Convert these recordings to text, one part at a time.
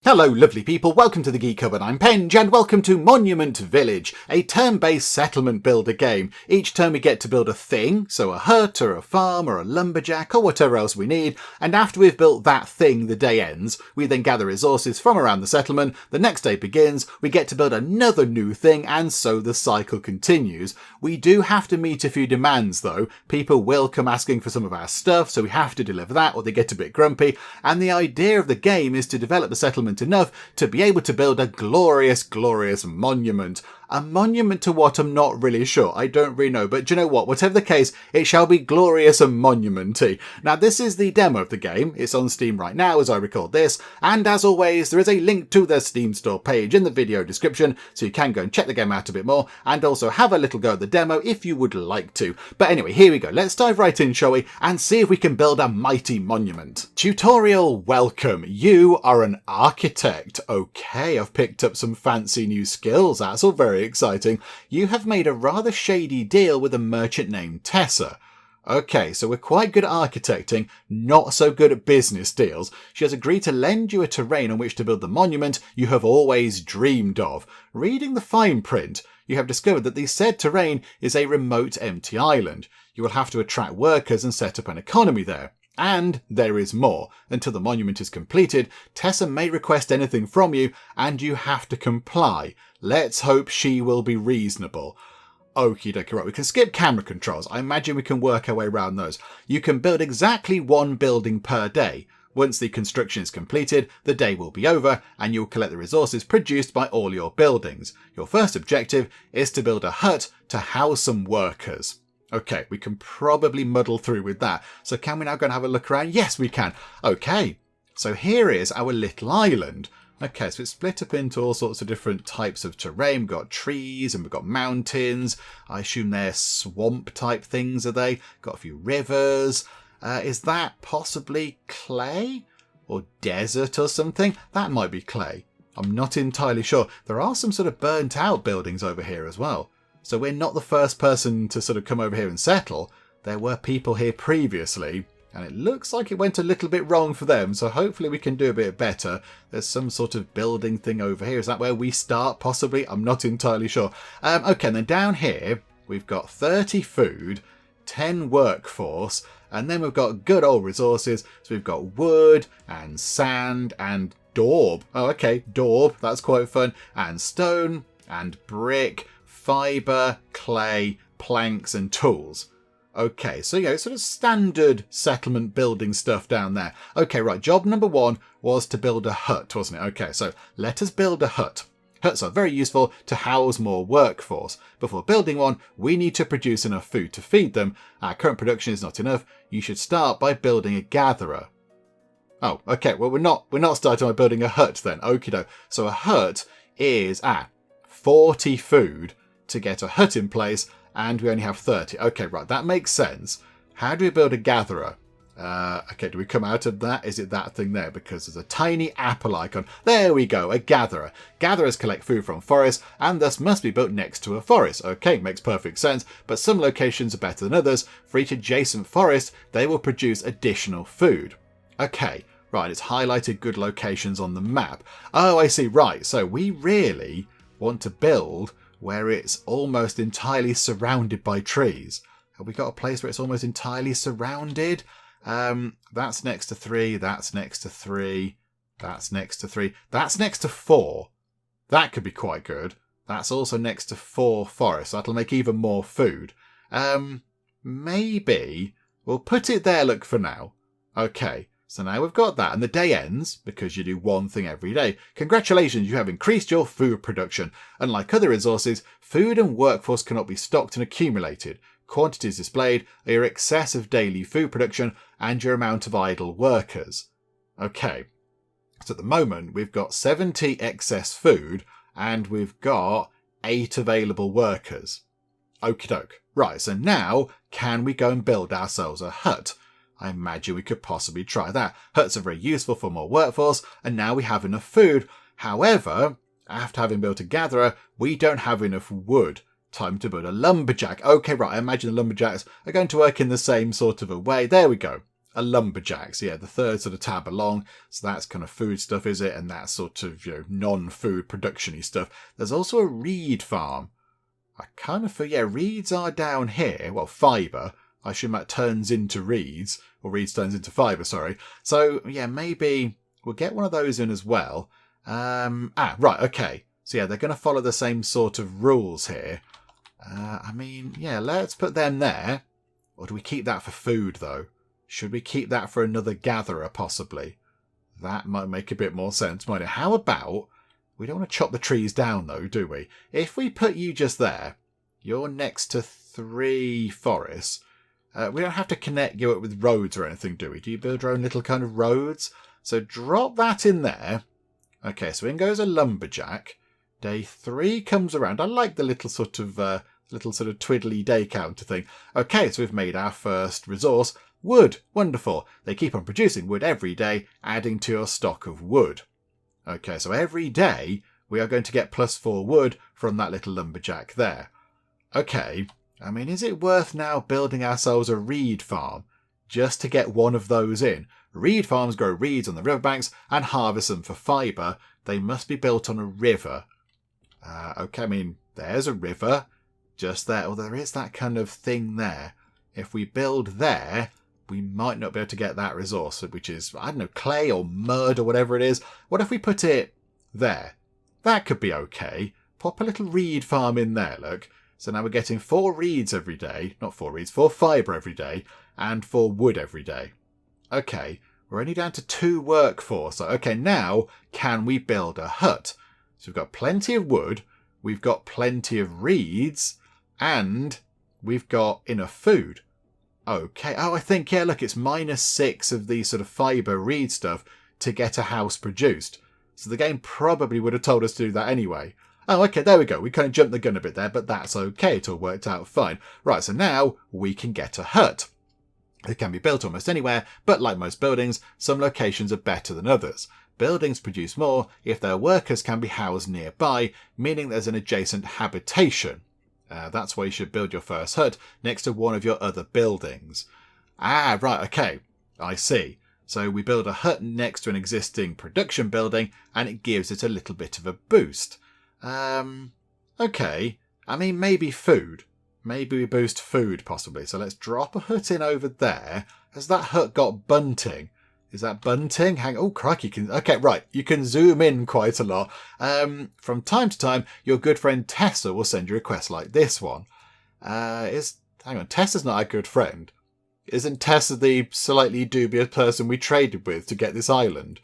Hello lovely people, welcome to the Geek Hub and I'm Penge and welcome to Monument Village, a turn-based settlement builder game. Each turn we get to build a thing, so a hut or a farm or a lumberjack or whatever else we need, and after we've built that thing the day ends, we then gather resources from around the settlement, the next day begins, we get to build another new thing and so the cycle continues. We do have to meet a few demands though. People will come asking for some of our stuff, so we have to deliver that or they get a bit grumpy, and the idea of the game is to develop the settlement enough to be able to build a glorious monument. A monument to what? I'm not really sure. I don't really know. But do you know what? Whatever the case, it shall be glorious and monumenty. Now, this is the demo of the game. It's on Steam right now as I record this. And as always, there is a link to the Steam store page in the video description, so you can go and check the game out a bit more and also have a little go at the demo if you would like to. But anyway, here we go. Let's dive right in, shall we? And see if we can build a mighty monument. Tutorial, welcome. You are an architect. Okay, I've picked up some fancy new skills. That's all very exciting. You have made a rather shady deal with a merchant named Tessa. Okay, so we're quite good at architecting, not so good at business deals. She has agreed to lend you a terrain on which to build the monument you have always dreamed of. Reading the fine print, you have discovered that the said terrain is a remote empty island. You will have to attract workers and set up an economy there. And there is more. Until the monument is completed, Tessa may request anything from you, and you have to comply. Let's hope she will be reasonable. Okie dokie, right, we can skip camera controls. I imagine we can work our way around those. You can build exactly one building per day. Once the construction is completed, the day will be over, and you'll collect the resources produced by all your buildings. Your first objective is to build a hut to house some workers. Okay, we can probably muddle through with that. So can we now go and have a look around? Yes, we can. Okay, so here is our little island. Okay, so it's split up into all sorts of different types of terrain. We've got trees and we've got mountains. I assume they're swamp type things, are they? Got a few rivers. Is that possibly clay or desert or something? That might be clay. I'm not entirely sure. There are some sort of burnt out buildings over here as well. So we're not the first person to sort of come over here and settle. There were people here previously, and it looks like it went a little bit wrong for them. So hopefully we can do a bit better. There's some sort of building thing over here. Is that where we start? Possibly. I'm not entirely sure. Okay, and then down here, we've got 30 food, 10 workforce, and then we've got good old resources. So we've got wood and sand and daub. Oh, okay, daub. That's quite fun. And stone and brick, fibre, clay, planks and tools. Okay, so yeah, sort of standard settlement building stuff down there. Okay, right, job number one was to build a hut, wasn't it? Okay, so let us build a hut. Huts are very useful to house more workforce. Before building one, we need to produce enough food to feed them. Our current production is not enough. You should start by building a gatherer. Oh, okay, well we're not starting by building a hut then. Okie doke. So a hut is 40 food to get a hut in place, and we only have 30. Okay, right, that makes sense. How do we build a gatherer? Okay, do we come out of that? Is it that thing there? Because there's a tiny apple icon. There we go, a gatherer. Gatherers collect food from forests and thus must be built next to a forest. Okay, makes perfect sense, but some locations are better than others. For each adjacent forest, they will produce additional food. Okay, right, it's highlighted good locations on the map. Oh, I see, right, so we really want to build where it's almost entirely surrounded by trees. Have we got a place where it's almost entirely surrounded? That's next to 3, that's next to 3, that's next to 3, that's next to 4. That could be quite good. That's also next to 4 forests. That'll make even more food. Maybe we'll put it there, look, for now. Okay. So now we've got that, and the day ends because you do one thing every day. Congratulations, you have increased your food production. Unlike other resources, food and workforce cannot be stocked and accumulated. Quantities displayed are your excess of daily food production and your amount of idle workers. Okay, so at the moment we've got 70 excess food and we've got 8 available workers. Okie doke. Right, so now can we go and build ourselves a hut? I imagine we could possibly try that. Huts are very useful for more workforce, and now we have enough food. However, after having built a gatherer, we don't have enough wood. Time to build a lumberjack. Okay, right, I imagine the lumberjacks are going to work in the same sort of a way. There we go. a lumberjack. So yeah, the third sort of tab along. So that's kind of food stuff, is it? And that's sort of, non-food production-y stuff. There's also a reed farm. I kind of feel, yeah, reeds are down here. Well, fibre. I assume that turns into reeds. Or reeds turns into fibre, sorry. So, yeah, maybe we'll get one of those in as well. Right, okay. So yeah, they're going to follow the same sort of rules here. I mean, yeah, let's put them there. Or do we keep that for food, though? Should we keep that for another gatherer, possibly? That might make a bit more sense, might it? How about... We don't want to chop the trees down, though, do we? If we put you just there, you're next to 3 forests. We don't have to connect you up with roads or anything, do we? Do you build your own little kind of roads? So drop that in there. Okay, so in goes a lumberjack. Day 3 comes around. I like the little sort of twiddly day counter thing. Okay, so we've made our first resource. Wood. Wonderful. They keep on producing wood every day, adding to your stock of wood. Okay, so every day we are going to get +4 wood from that little lumberjack there. Okay, I mean, is it worth now building ourselves a reed farm just to get one of those in? Reed farms grow reeds on the riverbanks and harvest them for fibre. They must be built on a river. Okay, I mean, there's a river just there. Well, there is that kind of thing there. If we build there, we might not be able to get that resource, which is, I don't know, clay or mud or whatever it is. What if we put it there? That could be okay. Pop a little reed farm in there, look. So now we're getting 4 reeds every day. Not 4 reeds, 4 fibre every day. And 4 wood every day. Okay, we're only down to 2 workforce. So, okay, now can we build a hut? So we've got plenty of wood. We've got plenty of reeds. And we've got enough food. Okay. Oh, I think, yeah, look, it's -6 of these sort of fibre reed stuff to get a house produced. So the game probably would have told us to do that anyway. Oh, okay, there we go. We kind of jumped the gun a bit there, but that's okay. It all worked out fine. Right, so now we can get a hut. It can be built almost anywhere, but like most buildings, some locations are better than others. Buildings produce more if their workers can be housed nearby, meaning there's an adjacent habitation. That's why you should build your first hut next to one of your other buildings. Ah, right, okay. I see. So we build a hut next to an existing production building and it gives it a little bit of a boost. Okay. I mean, maybe food. Maybe we boost food, possibly. So let's drop a hut in over there. Has that hut got bunting? Is that bunting? Oh, crikey. Okay, right. You can zoom in quite a lot. From time to time, your good friend Tessa will send you a quest like this one. Hang on. Tessa's not a good friend. Isn't Tessa the slightly dubious person we traded with to get this island?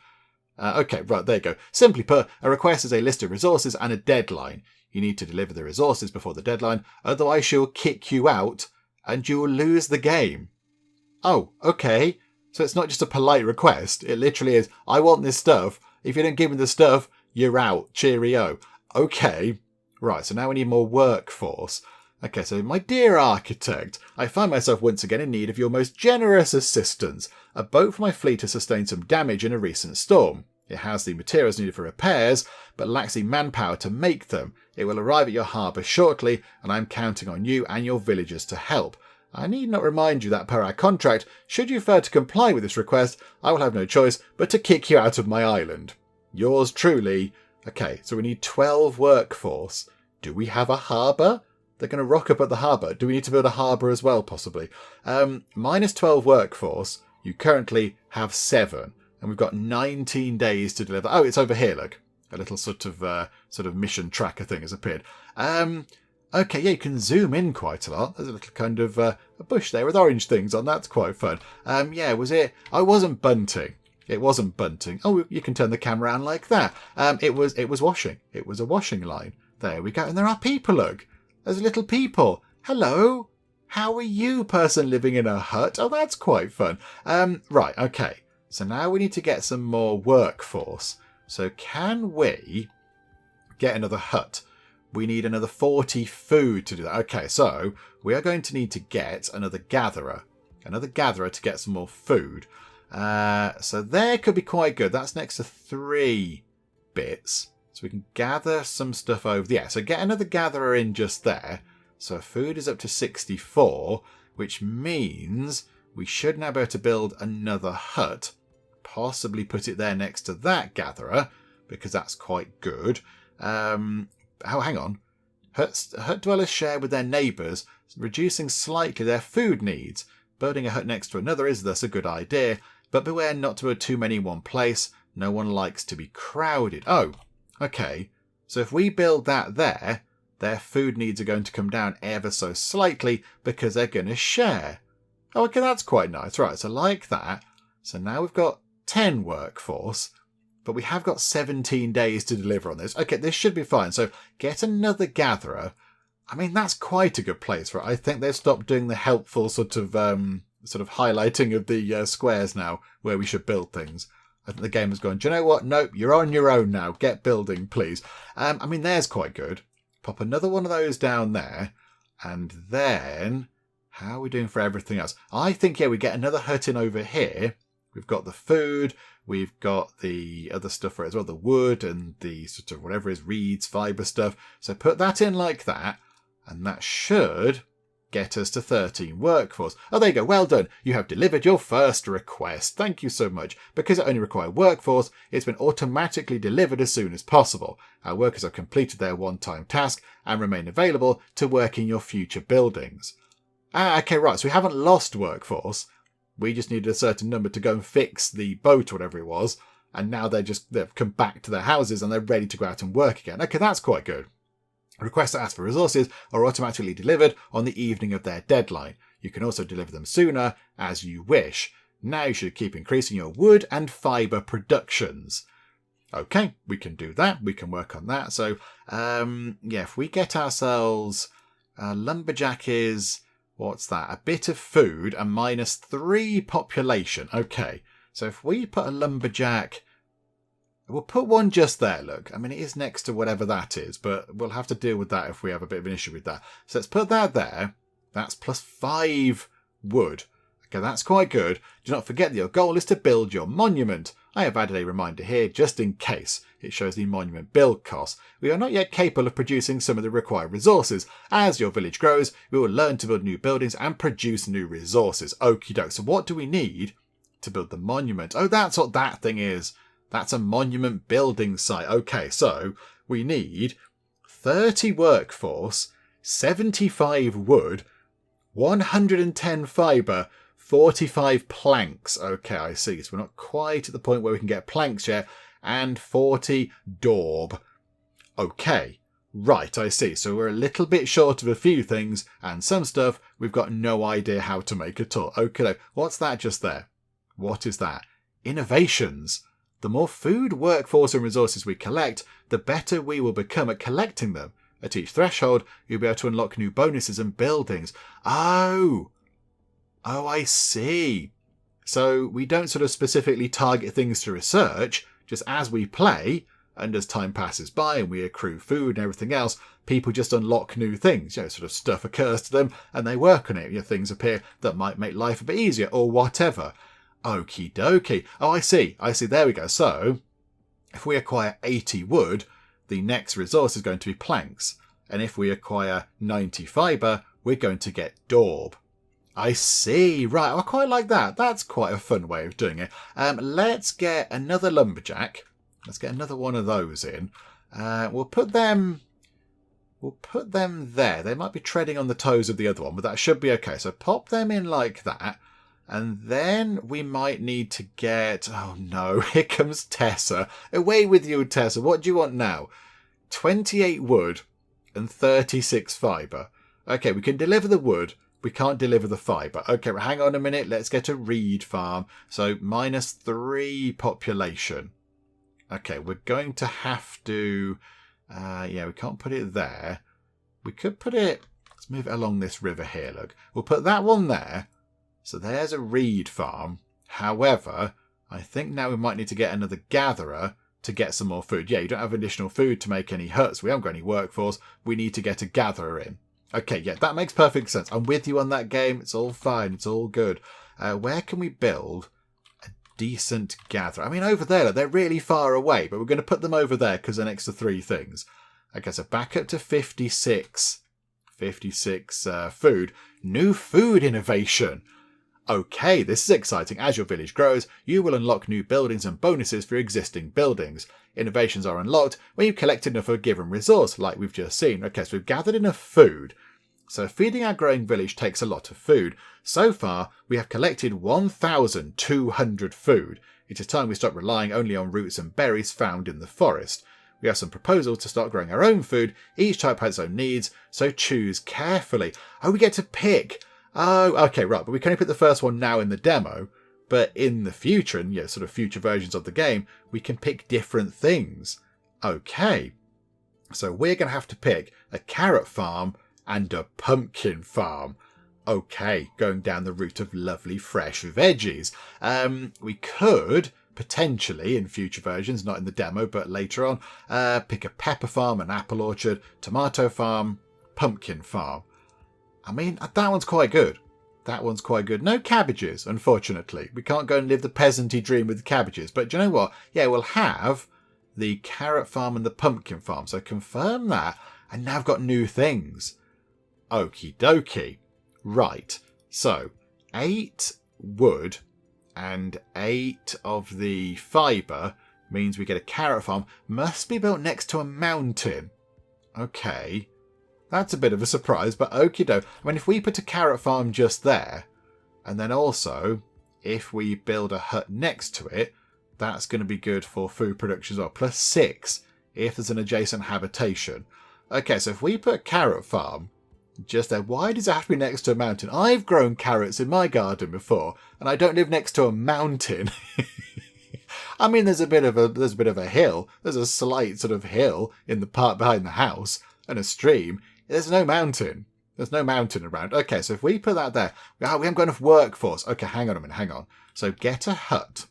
Okay, right, there you go. Simply put, a request is a list of resources and a deadline. You need to deliver the resources before the deadline, otherwise she will kick you out and you will lose the game. Oh, okay. So it's not just a polite request. It literally is, I want this stuff. If you don't give me the stuff, you're out. Cheerio. Okay. Right, so now we need more workforce. Okay, so my dear architect, I find myself once again in need of your most generous assistance. A boat for my fleet has sustained some damage in a recent storm. It has the materials needed for repairs, but lacks the manpower to make them. It will arrive at your harbour shortly, and I am counting on you and your villagers to help. I need not remind you that per our contract, should you fail to comply with this request, I will have no choice but to kick you out of my island. Yours truly. Okay, so we need 12 workforce. Do we have a harbour? They're going to rock up at the harbour. Do we need to build a harbour as well, possibly? Minus 12 workforce. You currently have 7. And we've got 19 days to deliver. Oh, it's over here, look. A little sort of mission tracker thing has appeared. Okay, yeah, you can zoom in quite a lot. There's a little kind of a bush there with orange things on. That's quite fun. Yeah, was it? I wasn't bunting. It wasn't bunting. Oh, you can turn the camera around like that. It was washing. It was a washing line. There we go. And there are people, look. There's little people. Hello. How are you, person living in a hut? Oh, that's quite fun. Right, okay. So now we need to get some more workforce. So can we get another hut? We need another 40 food to do that. Okay, so we are going to need to get another gatherer. Another gatherer to get some more food. So there could be quite good. That's next to 3 bits. So we can gather some stuff over. Yeah, so get another gatherer in just there. So food is up to 64, which means we should now be able to build another hut. Possibly put it there next to that gatherer, because that's quite good. Hang on. Hut dwellers share with their neighbours, reducing slightly their food needs. Building a hut next to another is thus a good idea, but beware not to build too many in one place. No one likes to be crowded. Oh, okay. So if we build that there, their food needs are going to come down ever so slightly because they're going to share. Oh, okay, that's quite nice. Right, so like that. So now we've got 10 workforce, but we have got 17 days to deliver on this. Okay, this should be fine. So get another gatherer. I mean, that's quite a good place for it. I think they've stopped doing the helpful sort of highlighting of the squares now where we should build things. I think the game has gone, do you know what? Nope, you're on your own now. Get building, please. I mean, there's quite good. Pop another one of those down there. And then, how are we doing for everything else? I think, yeah, we get another hut in over here. We've got the food. We've got the other stuff for it as well. The wood and the sort of whatever is reeds, fibre stuff. So put that in like that. And that should get us to 13 workforce. Oh, there you go. Well done. You have delivered your first request. Thank you so much. Because it only requires workforce, it's been automatically delivered as soon as possible. Our workers have completed their one-time task and remain available to work in your future buildings. Ah, okay, right. So we haven't lost workforce. We just needed a certain number to go and fix the boat or whatever it was. And now they've come back to their houses and they're ready to go out and work again. Okay, that's quite good. Requests that ask for resources are automatically delivered on the evening of their deadline. You can also deliver them sooner as you wish. Now you should keep increasing your wood and fibre productions. Okay, we can do that. We can work on that. So, yeah, if we get ourselves... lumberjack is... What's that? A bit of food and -3 population. Okay, so if we put a lumberjack... We'll put one just there, look. I mean, it is next to whatever that is, but we'll have to deal with that if we have a bit of an issue with that. So let's put that there. That's +5 wood. Okay, that's quite good. Do not forget that your goal is to build your monument. I have added a reminder here just in case. It shows the monument build cost. We are not yet capable of producing some of the required resources. As your village grows, we will learn to build new buildings and produce new resources. Okie doke. So what do we need to build the monument? Oh, that's what that thing is. That's a monument building site. Okay, so we need 30 workforce, 75 wood, 110 fibre, 45 planks. Okay, I see. So we're not quite at the point where we can get planks yet. And 40 daub. Okay, right, I see. So we're a little bit short of a few things, and some stuff we've got no idea how to make at all. Okay, what's that just there? What is that? Innovations. The more food, workforce and resources we collect, the better we will become at collecting them. At each threshold, you'll be able to unlock new bonuses and buildings. Oh, I see. So we don't sort of specifically target things to research, just as we play, and as time passes by and we accrue food and everything else, people just unlock new things. Sort of stuff occurs to them and they work on it. Things appear that might make life a bit easier or whatever. Okie dokie. Oh, I see. There we go. So, if we acquire 80 wood, the next resource is going to be planks. And if we acquire 90 fibre, we're going to get daub. I see. Right. I quite like that. That's quite a fun way of doing it. Let's get another lumberjack. Let's get another one of those in. We'll put them there. They might be treading on the toes of the other one, but that should be okay. So pop them in like that. And then we might need to get... Oh no, here comes Tessa. Away with you, Tessa. What do you want now? 28 wood and 36 fibre. Okay, we can deliver the wood. We can't deliver the fibre. Okay, well, hang on a minute. Let's get a reed farm. So -3 population. Okay, we're going to have to... yeah, we can't put it there. We could put it... Let's move it along this river here, look. We'll put that one there. So there's a reed farm. However, I think now we might need to get another gatherer to get some more food. Yeah, you don't have additional food to make any huts. We haven't got any workforce. We need to get a gatherer in. Okay, yeah, that makes perfect sense. I'm with you on that game. It's all fine. It's all good. Where can we build a decent gatherer? I mean, over there, they're really far away, but we're going to put them over there because they're next to 3 things. Okay, so back up to 56. 56 food. New food innovation. Okay, this is exciting. As your village grows, you will unlock new buildings and bonuses for your existing buildings. Innovations are unlocked when you've collected enough of a given resource, like we've just seen. Okay, so we've gathered enough food. So feeding our growing village takes a lot of food. So far, we have collected 1,200 food. It is time we stop relying only on roots and berries found in the forest. We have some proposals to start growing our own food. Each type has its own needs, so choose carefully. Oh, we get to pick. Oh, okay, right, but we can only put the first one now in the demo, but in the future, and sort of future versions of the game, we can pick different things. Okay, so we're going to have to pick a carrot farm and a pumpkin farm. Okay, going down the route of lovely fresh veggies. We could potentially, in future versions, not in the demo, but later on, pick a pepper farm, an apple orchard, tomato farm, pumpkin farm. I mean, that one's quite good. That one's quite good. No cabbages, unfortunately. We can't go and live the peasanty dream with the cabbages. But do you know what? Yeah, we'll have the carrot farm and the pumpkin farm. So confirm that. And now I've got new things. Okie dokie. Right. So 8 wood and 8 of the fibre means we get a carrot farm. Must be built next to a mountain. Okay. That's a bit of a surprise, but okie doke. I mean, if we put a carrot farm just there, and then also, if we build a hut next to it, that's going to be good for food production as well. Plus 6, if there's an adjacent habitation. Okay, so if we put a carrot farm just there, why does it have to be next to a mountain? I've grown carrots in my garden before, and I don't live next to a mountain. I mean, there's a bit of a hill. There's a slight sort of hill in the part behind the house, and a stream. There's no mountain. There's no mountain around. Okay, so if we put that there, we haven't got enough workforce. Okay, hang on a minute, hang on. So get a hut.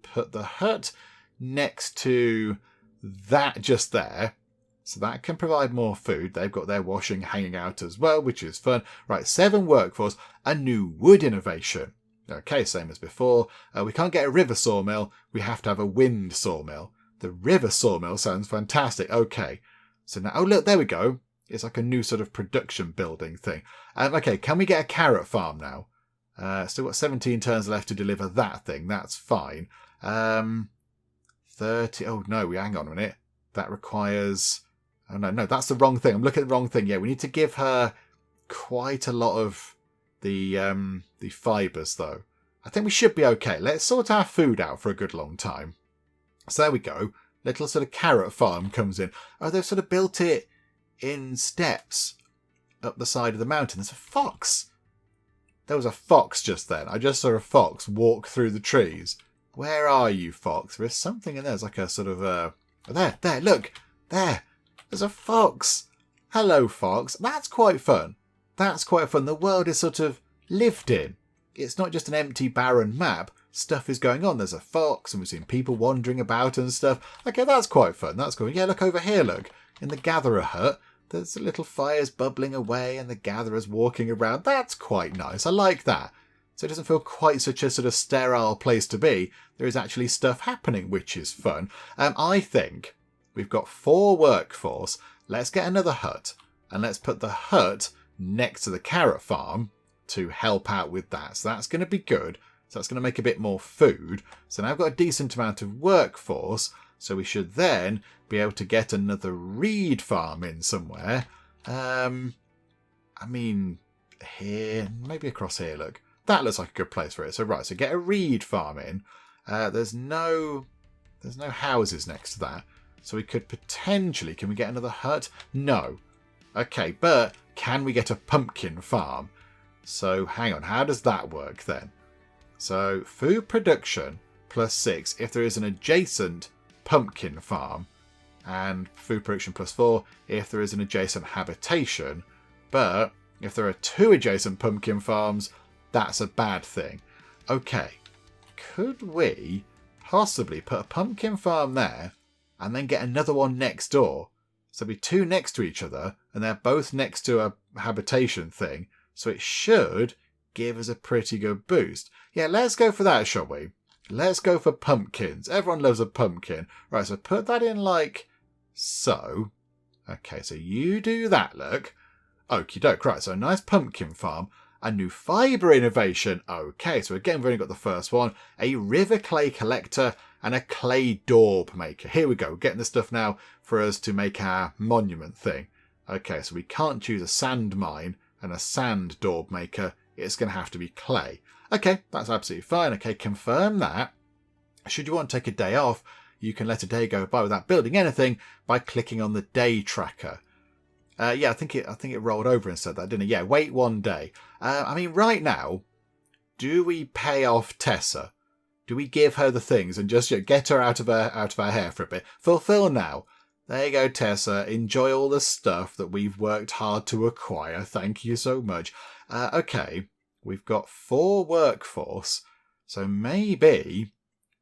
Put the hut next to that just there. So that can provide more food. They've got their washing hanging out as well, which is fun. Right, 7 workforce, a new wood innovation. Okay, same as before. We can't get a river sawmill. We have to have a wind sawmill. The river sawmill sounds fantastic. Okay, so now, oh look, there we go. It's like a new sort of production building thing. Okay, can we get a carrot farm now? Still got 17 turns left to deliver that thing. That's fine. 30. Oh no, hang on a minute. That requires. Oh no, that's the wrong thing. I'm looking at the wrong thing. Yeah, we need to give her quite a lot of the fibres though. I think we should be okay. Let's sort our food out for a good long time. So there we go. Little sort of carrot farm comes in. Oh, they've sort of built it in steps up the side of the mountain. There's a fox. There was a fox just then. I just saw a fox walk through the trees. Where are you, fox? There is something in there. There's like a sort of there, look. There. There's a fox. Hello, fox. That's quite fun. That's quite fun. The world is sort of lived in. It's not just an empty, barren map. Stuff is going on. There's a fox, and we've seen people wandering about and stuff. Okay, that's quite fun. That's cool. Yeah, look over here, look. In the gatherer hut, there's little fires bubbling away and the gatherers walking around. That's quite nice. I like that. So it doesn't feel quite such a sort of sterile place to be. There is actually stuff happening, which is fun. I think we've got 4 workforce. Let's get another hut. And let's put the hut next to the carrot farm to help out with that. So that's going to be good. So that's going to make a bit more food. So now I've got a decent amount of workforce. So we should then be able to get another reed farm in somewhere. I mean, here, maybe across here, look. That looks like a good place for it. So right, so get a reed farm in. There's no houses next to that. So we could potentially, can we get another hut? No. Okay, but can we get a pumpkin farm? So hang on, how does that work then? So food production plus 6 if there is an adjacent pumpkin farm, and food production plus 4 if there is an adjacent habitation. But if there are 2 adjacent pumpkin farms, that's a bad thing. Okay, could we possibly put a pumpkin farm there and then get another one next door? So be 2 next to each other, and they're both next to a habitation thing. So it should give us a pretty good boost. Yeah, let's go for that, shall we? Let's go for pumpkins. Everyone loves a pumpkin. Right, so put that in like so. Okay, so you do that, look. Okie doke. Right, so a nice pumpkin farm. A new fibre innovation. Okay, so again, we've only got the first one. A river clay collector and a clay daub maker. Here we go. We're getting the stuff now for us to make our monument thing. Okay, so we can't choose a sand mine and a sand daub maker. It's going to have to be clay. Okay, that's absolutely fine. Okay, confirm that. Should you want to take a day off, you can let a day go by without building anything by clicking on the day tracker. Yeah, I think it rolled over and said that, didn't it? Yeah, wait 1 day. I mean, right now, do we pay off Tessa? Do we give her the things and just get her out of her hair for a bit? Fulfill now. There you go, Tessa. Enjoy all the stuff that we've worked hard to acquire. Thank you so much. Okay, we've got 4 workforce. So maybe,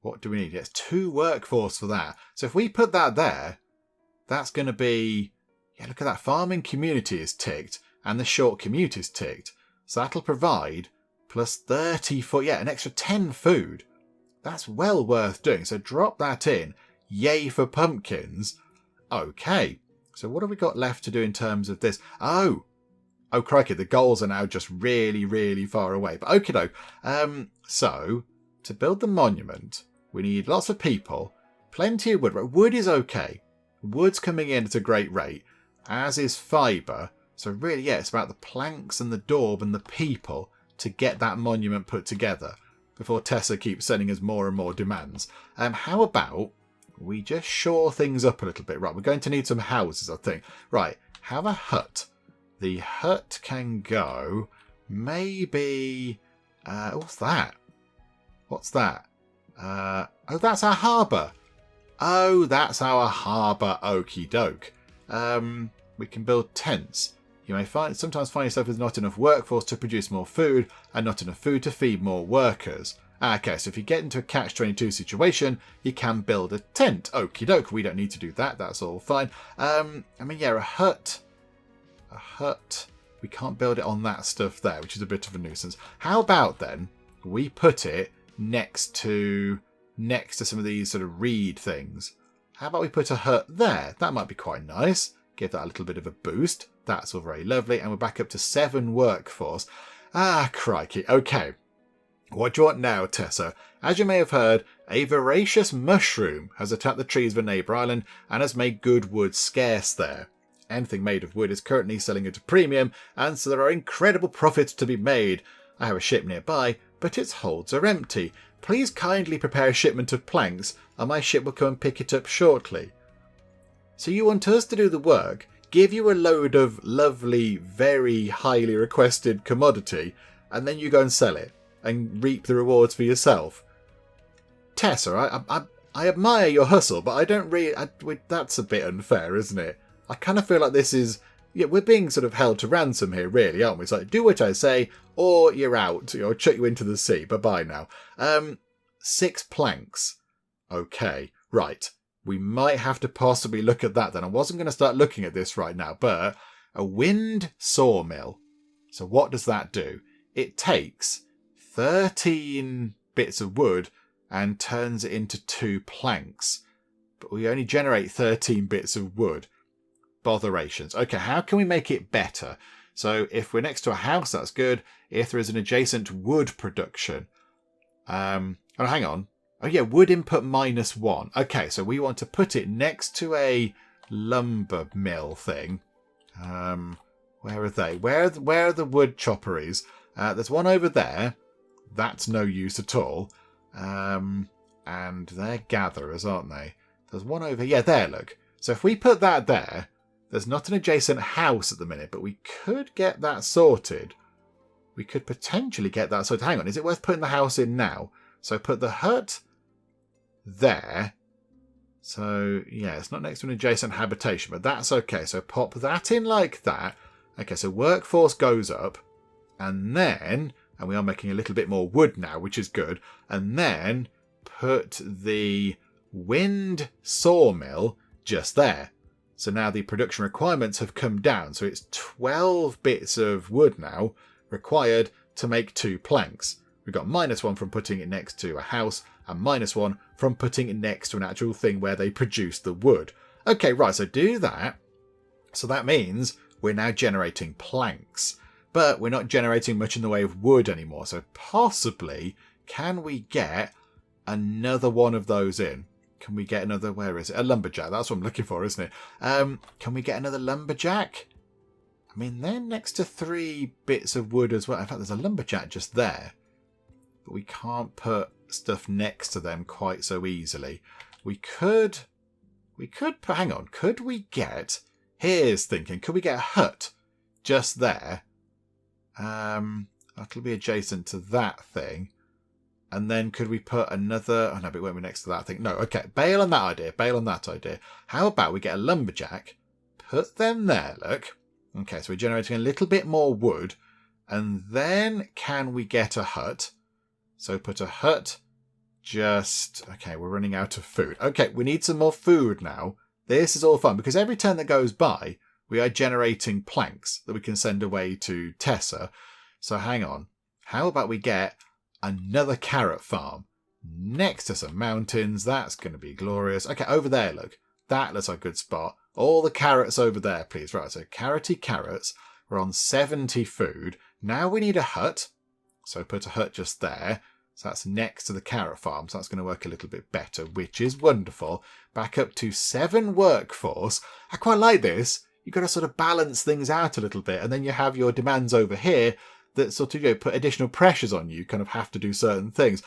what do we need? It's 2 workforce for that. So if we put that there, that's going to be... Yeah, look at that. Farming community is ticked and the short commute is ticked. So that'll provide plus 30 for, an extra 10 food. That's well worth doing. So drop that in. Yay for pumpkins. Okay. So what have we got left to do in terms of this? Oh, crikey. The goals are now just really, really far away. But okie doke. So to build the monument, we need lots of people. Plenty of wood. Wood is okay. Wood's coming in at a great rate. As is fibre. So really, it's about the planks and the daub and the people to get that monument put together before Tessa keeps sending us more and more demands. How about we just shore things up a little bit? Right, we're going to need some houses, I think. Right, have a hut. The hut can go maybe... what's that? What's that? Oh, that's our harbour. Oh, that's our harbour. Okie doke. We can build tents. You may sometimes find yourself with not enough workforce to produce more food and not enough food to feed more workers. Okay, so if you get into a catch-22 situation, you can build a tent. Okie doke, we don't need to do that. That's all fine. I mean, yeah, a hut. A hut. We can't build it on that stuff there, which is a bit of a nuisance. How about then we put it next to some of these sort of reed things? How about we put a hut there? That might be quite nice. Give that a little bit of a boost. That's all very lovely. And we're back up to 7 workforce. Ah, crikey. Okay. What do you want now, Tessa? As you may have heard, a voracious mushroom has attacked the trees of a neighbour island and has made good wood scarce there. Anything made of wood is currently selling at a premium, and so there are incredible profits to be made. I have a ship nearby, but its holds are empty. Please kindly prepare a shipment of planks, and my ship will come and pick it up shortly. So you want us to do the work, give you a load of lovely, very highly requested commodity, and then you go and sell it and reap the rewards for yourself? Tessa, I admire your hustle, but I don't really... that's a bit unfair, isn't it? I kind of feel like this is... Yeah, we're being sort of held to ransom here, really, aren't we? It's like, do what I say, or you're out, or chuck you into the sea. Bye-bye now. 6 planks. Okay, right. We might have to possibly look at that then. I wasn't going to start looking at this right now, but a wind sawmill. So what does that do? It takes 13 bits of wood and turns it into 2 planks. But we only generate 13 bits of wood. Botherations. Okay, how can we make it better? So if we're next to a house, that's good. If there is an adjacent wood production. Oh, hang on. Oh yeah, wood input -1. Okay, so we want to put it next to a lumber mill thing. Where are they? Where are the wood chopperies? There's one over there. That's no use at all. And they're gatherers, aren't they? There's one over... Yeah, there, look. So if we put that there, there's not an adjacent house at the minute, but we could get that sorted. We could potentially get that sorted. Hang on, is it worth putting the house in now? So put the hut there. So, yeah, it's not next to an adjacent habitation, but that's okay. So pop that in like that. Okay, so workforce goes up. And then, and we are making a little bit more wood now, which is good. And then put the wind sawmill just there. So now the production requirements have come down. So it's 12 bits of wood now required to make 2 planks. We've got -1 from putting it next to a house and -1 from putting it next to an actual thing where they produce the wood. Okay, right, so do that. So that means we're now generating planks. but we're not generating much in the way of wood anymore. So possibly, can we get another one of those in? Can we get another, where is it? A lumberjack. That's what I'm looking for, isn't it? Can we get another lumberjack? I mean, they're next to 3 bits of wood as well. In fact, there's a lumberjack just there. But we can't put stuff next to them quite so easily. We could put, hang on, could we get, here's thinking, could we get a hut just there? That'll be adjacent to that thing. And then could we put another... Oh, no, but it won't be next to that thing. No, okay. Bail on that idea. Bail on that idea. How about we get a lumberjack, put them there, look. Okay, so we're generating a little bit more wood. And then can we get a hut? So put a hut just... Okay, we're running out of food. Okay, we need some more food now. This is all fun because every turn that goes by, we are generating planks that we can send away to Tessa. So hang on. How about we get another carrot farm next to some mountains? That's going to be glorious. Okay, over there, look. That looks like a good spot. All the carrots over there, please. Right, so carroty carrots. We're on 70 food. Now we need a hut. So put a hut just there. So that's next to the carrot farm. So that's going to work a little bit better, which is wonderful. Back up to 7 workforce. I quite like this. You've got to sort of balance things out a little bit. And then you have your demands over here that sort of, put additional pressures on you, kind of have to do certain things.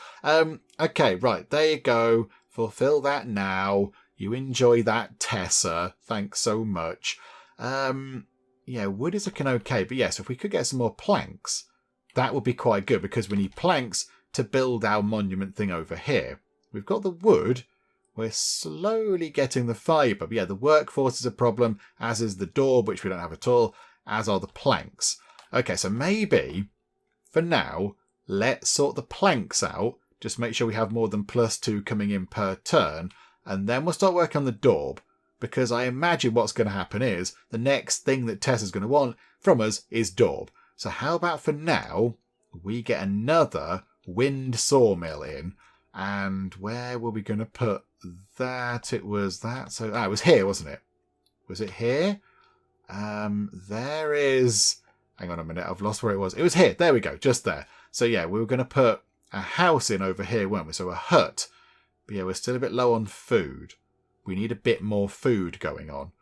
Okay, right, there you go. Fulfill that now. You enjoy that, Tessa. Thanks so much. Yeah, wood is looking okay. But yes, if we could get some more planks, that would be quite good because we need planks to build our monument thing over here. We've got the wood. We're slowly getting the fibre. But yeah, the workforce is a problem, as is the daub, which we don't have at all, as are the planks. Okay, so maybe, for now, let's sort the planks out. Just make sure we have more than +2 coming in per turn. And then we'll start working on the daub. Because I imagine what's going to happen is, the next thing that Tessa's going to want from us is daub. So how about for now, we get another wind sawmill in. And where were we going to put that? It was that. So it was here, wasn't it? Was it here? There is... Hang on a minute, I've lost where it was. It was here, there we go, just there. So yeah, we were going to put a house in over here, weren't we? So a hut. But yeah, we're still a bit low on food. We need a bit more food going on.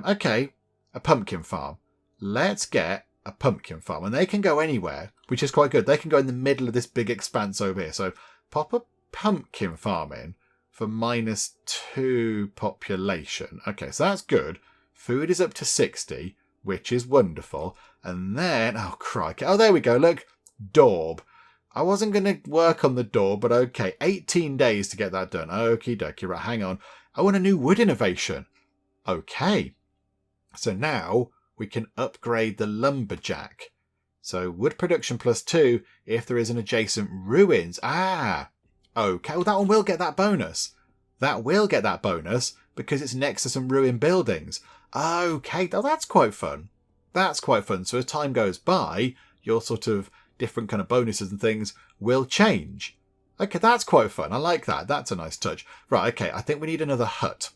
Okay, a pumpkin farm. Let's get a pumpkin farm. And they can go anywhere, which is quite good. They can go in the middle of this big expanse over here. So pop a pumpkin farm in for -2 population. Okay, so that's good. Food is up to 60. Which is wonderful. And then, oh crikey, oh there we go, look, daub. I wasn't going to work on the daub, but okay, 18 days to get that done. Okie dokie, right, hang on. I want a new wood innovation. Okay, so now we can upgrade the lumberjack. So wood production +2 if there is an adjacent ruins. Ah, okay, well that one will get that bonus. That will get that bonus because it's next to some ruined buildings. Okay, oh, that's quite fun. That's quite fun. So as time goes by, your sort of different kind of bonuses and things will change. Okay, that's quite fun. I like that. That's a nice touch. Right, okay, I think we need another hut.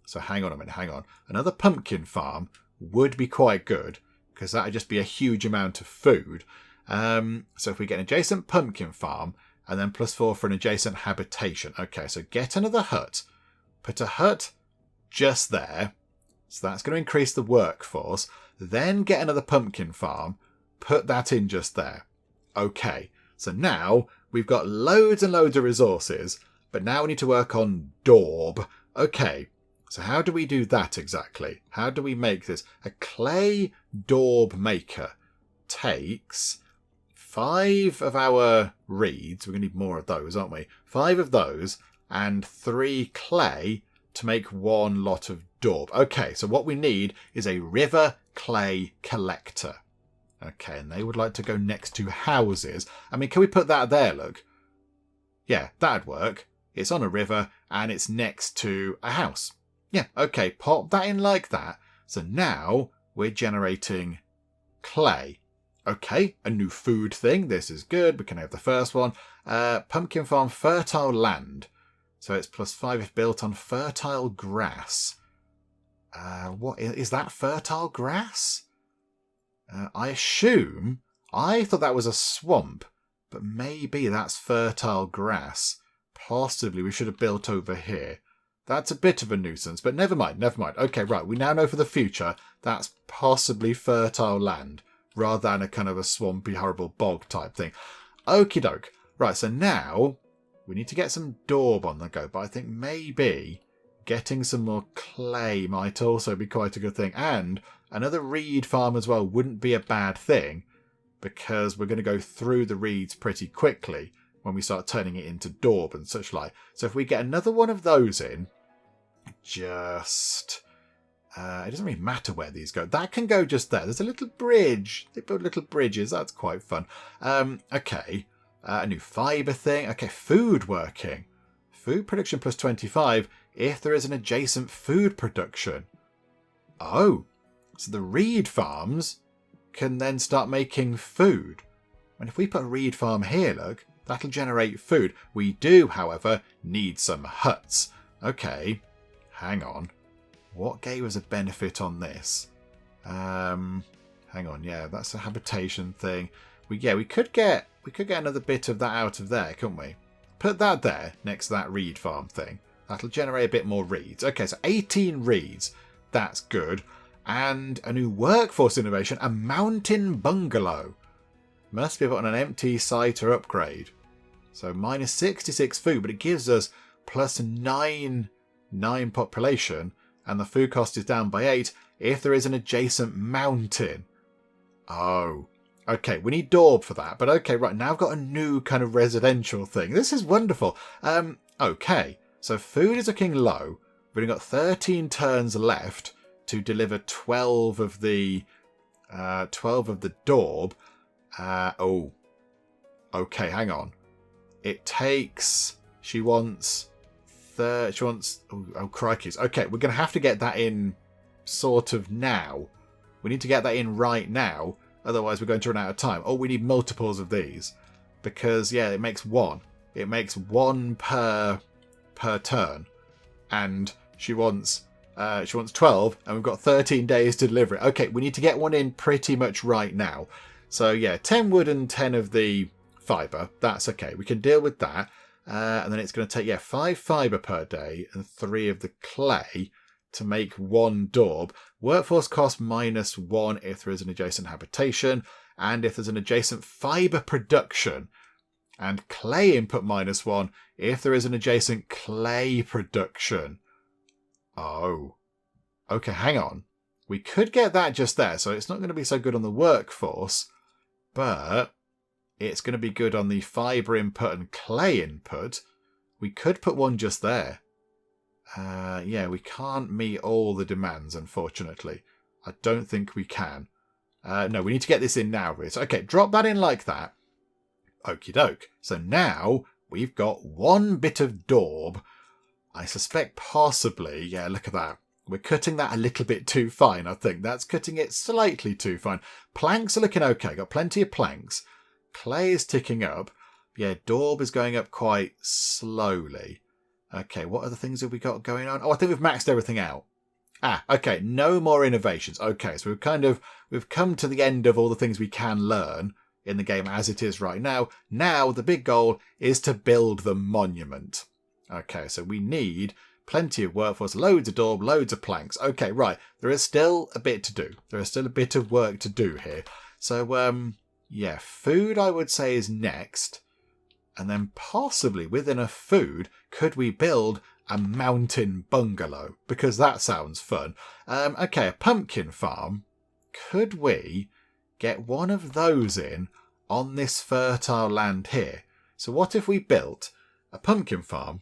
So hang on a minute, hang on. Another pumpkin farm would be quite good because that would just be a huge amount of food. So if we get an adjacent pumpkin farm and then +4 for an adjacent habitation. Okay, so get another hut. Put a hut just there. So that's going to increase the workforce. Then get another pumpkin farm. Put that in just there. Okay, so now we've got loads and loads of resources. But now we need to work on daub. Okay, so how do we do that exactly? How do we make this? A clay daub maker takes 5 of our reeds. We're going to need more of those, aren't we? 5 of those and 3 clay to make 1 lot of daub. Okay, so what we need is a river clay collector. Okay, and they would like to go next to houses. I mean, can we put that there, look? Yeah, that'd work. It's on a river and it's next to a house. Yeah, okay, pop that in like that. So now we're generating clay. Okay, a new food thing. This is good. We can have the first one. Pumpkin farm, fertile land. So it's +5 if built on fertile grass. What is that? Fertile grass? I assume... I thought that was a swamp, but maybe that's fertile grass. Possibly we should have built over here. That's a bit of a nuisance, but never mind, never mind. Okay, right, we now know for the future that's possibly fertile land, rather than a kind of a swampy, horrible bog type thing. Okie doke. Right, so now we need to get some daub on the go, but I think maybe getting some more clay might also be quite a good thing. And another reed farm as well wouldn't be a bad thing, because we're going to go through the reeds pretty quickly when we start turning it into daub and such like. So if we get another one of those in, just... it doesn't really matter where these go. That can go just there. There's a little bridge. They build little bridges. That's quite fun. Okay. A new fibre thing. Okay, food working. Food production plus 25 if there is an adjacent food production. Oh. So the reed farms can then start making food. And if we put a reed farm here, look, that'll generate food. We do, however, need some huts. Okay. Hang on. What gave us a benefit on this? Hang on, yeah, that's a habitation thing. We could get another bit of that out of there, couldn't we? Put that there next to that reed farm thing. That'll generate a bit more reeds. Okay, so 18 reeds. That's good. And a new workforce innovation, a mountain bungalow. Must be on an empty site or upgrade. So minus 66 food, but it gives us plus 9 population. And the food cost is down by 8 if there is an adjacent mountain. Oh. Okay, we need daub for that. But okay, right, now I've got a new kind of residential thing. This is wonderful. Okay, so food is looking low. We've only got 13 turns left to deliver 12 of the daub. Oh. Okay, hang on. It takes... She wants... Oh, crikey. Okay, we're going to have to get that in sort of now. We need to get that in right now. Otherwise, we're going to run out of time. Oh, we need multiples of these. Because, yeah, it makes one. It makes one per turn. And she wants 12, and we've got 13 days to deliver it. Okay, we need to get one in pretty much right now. So, yeah, 10 wood and 10 of the fibre. That's okay. We can deal with that. And then it's going to take, 5 fibre per day and 3 of the clay to make 1 daub. Workforce cost minus 1 if there is an adjacent habitation and if there's an adjacent fibre production. And clay input minus 1 if there is an adjacent clay production. Oh. Okay, hang on. We could get that just there, so it's not going to be so good on the workforce, but... it's going to be good on the fibre input and clay input. We could put one just there. We can't meet all the demands, unfortunately. I don't think we can. No, we need to get this in now, Riz. Okay, drop that in like that. Okie doke. So now we've got 1 bit of daub. I suspect possibly, look at that. We're cutting that a little bit too fine, I think. That's cutting it slightly too fine. Planks are looking okay. Got plenty of planks. Clay is ticking up. Yeah, daub is going up quite slowly. Okay, what other things have we got going on? Oh, I think we've maxed everything out. Okay, no more innovations. Okay, so we've come to the end of all the things we can learn in the game as it is right now. Now the big goal is to build the monument. Okay, so we need plenty of workforce, loads of daub, loads of planks. Okay, right, there is still a bit to do. There is still a bit of work to do here. So, food I would say is next. And then possibly with enough food, could we build a mountain bungalow? Because that sounds fun. Okay, a pumpkin farm. Could we get one of those in on this fertile land here? So what if we built a pumpkin farm,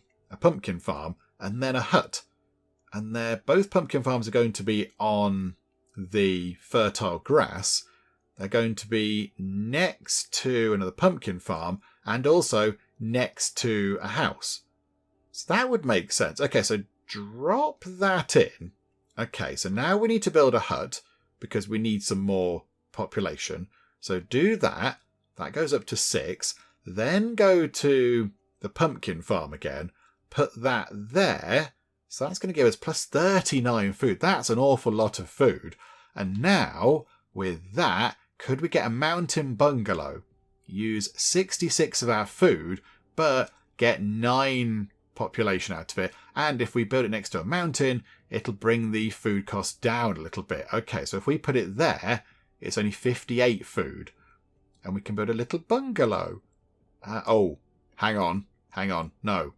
and then a hut? And both pumpkin farms are going to be on the fertile grass. They're going to be next to another pumpkin farm and also next to a house. So that would make sense. Okay, so drop that in. Okay, so now we need to build a hut because we need some more population. So do that. That goes up to 6. Then go to the pumpkin farm again. Put that there. So that's going to give us plus 39 food. That's an awful lot of food. And now, with that, could we get a mountain bungalow, use 66 of our food, but get 9 population out of it? And if we build it next to a mountain, it'll bring the food cost down a little bit. Okay, so if we put it there, it's only 58 food. And we can build a little bungalow. Oh, hang on. No.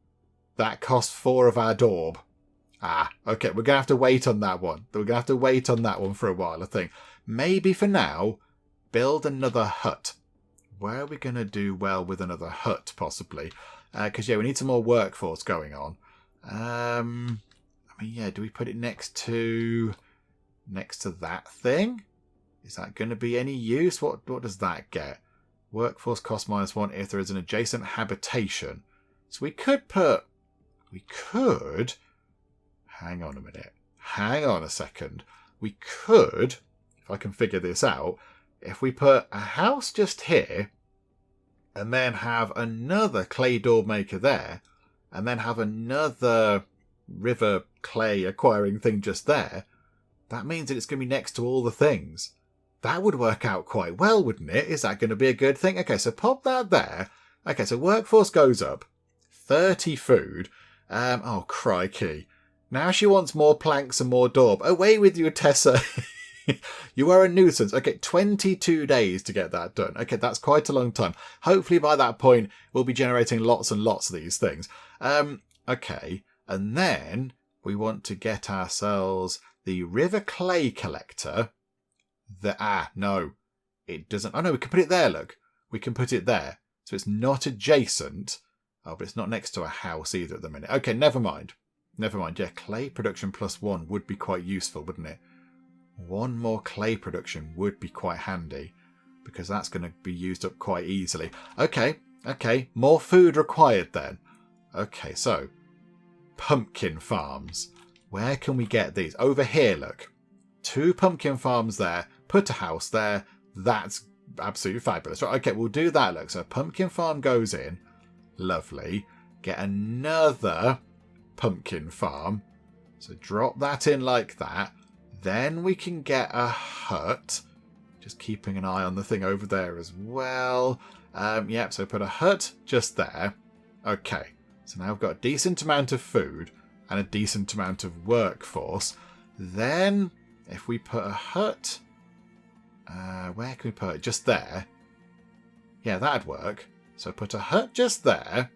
That costs 4 of our daub. Okay, we're going to have to wait on that one. We're going to have to wait on that one for a while, I think. Maybe for now, build another hut. Where are we going to do well with another hut, possibly? Because, we need some more workforce going on. Do we put it next to that thing? Is that going to be any use? What does that get? Workforce cost -1 if there is an adjacent habitation. So we could hang on a minute. Hang on a second. We could, if I can figure this out, if we put a house just here, and then have another clay daub maker there, and then have another river clay acquiring thing just there, that means that it's going to be next to all the things. That would work out quite well, wouldn't it? Is that going to be a good thing? Okay, so pop that there. Okay, so workforce goes up. 30 food. Oh, crikey. Now she wants more planks and more daub. Away with you, Tessa. You are a nuisance. Okay, 22 days to get that done. Okay, that's quite a long time. Hopefully by that point, we'll be generating lots and lots of these things. Okay, and then we want to get ourselves the river clay collector. No, it doesn't. Oh, no, we can put it there, look. We can put it there. So it's not adjacent. Oh, but it's not next to a house either at the minute. Okay, never mind. Yeah, clay production +1 would be quite useful, wouldn't it? 1 more clay production would be quite handy, because that's going to be used up quite easily. Okay, more food required then. Okay, so pumpkin farms. Where can we get these? Over here, look. 2 pumpkin farms there. Put a house there. That's absolutely fabulous. Right, okay, we'll do that, look. So a pumpkin farm goes in. Lovely. Get another pumpkin farm. So drop that in like that. Then we can get a hut. Just keeping an eye on the thing over there as well. Yep, so put a hut just there. Okay, so now I've got a decent amount of food and a decent amount of workforce. Then, if we put a hut... where can we put it? Just there. Yeah, that'd work. So put a hut just there.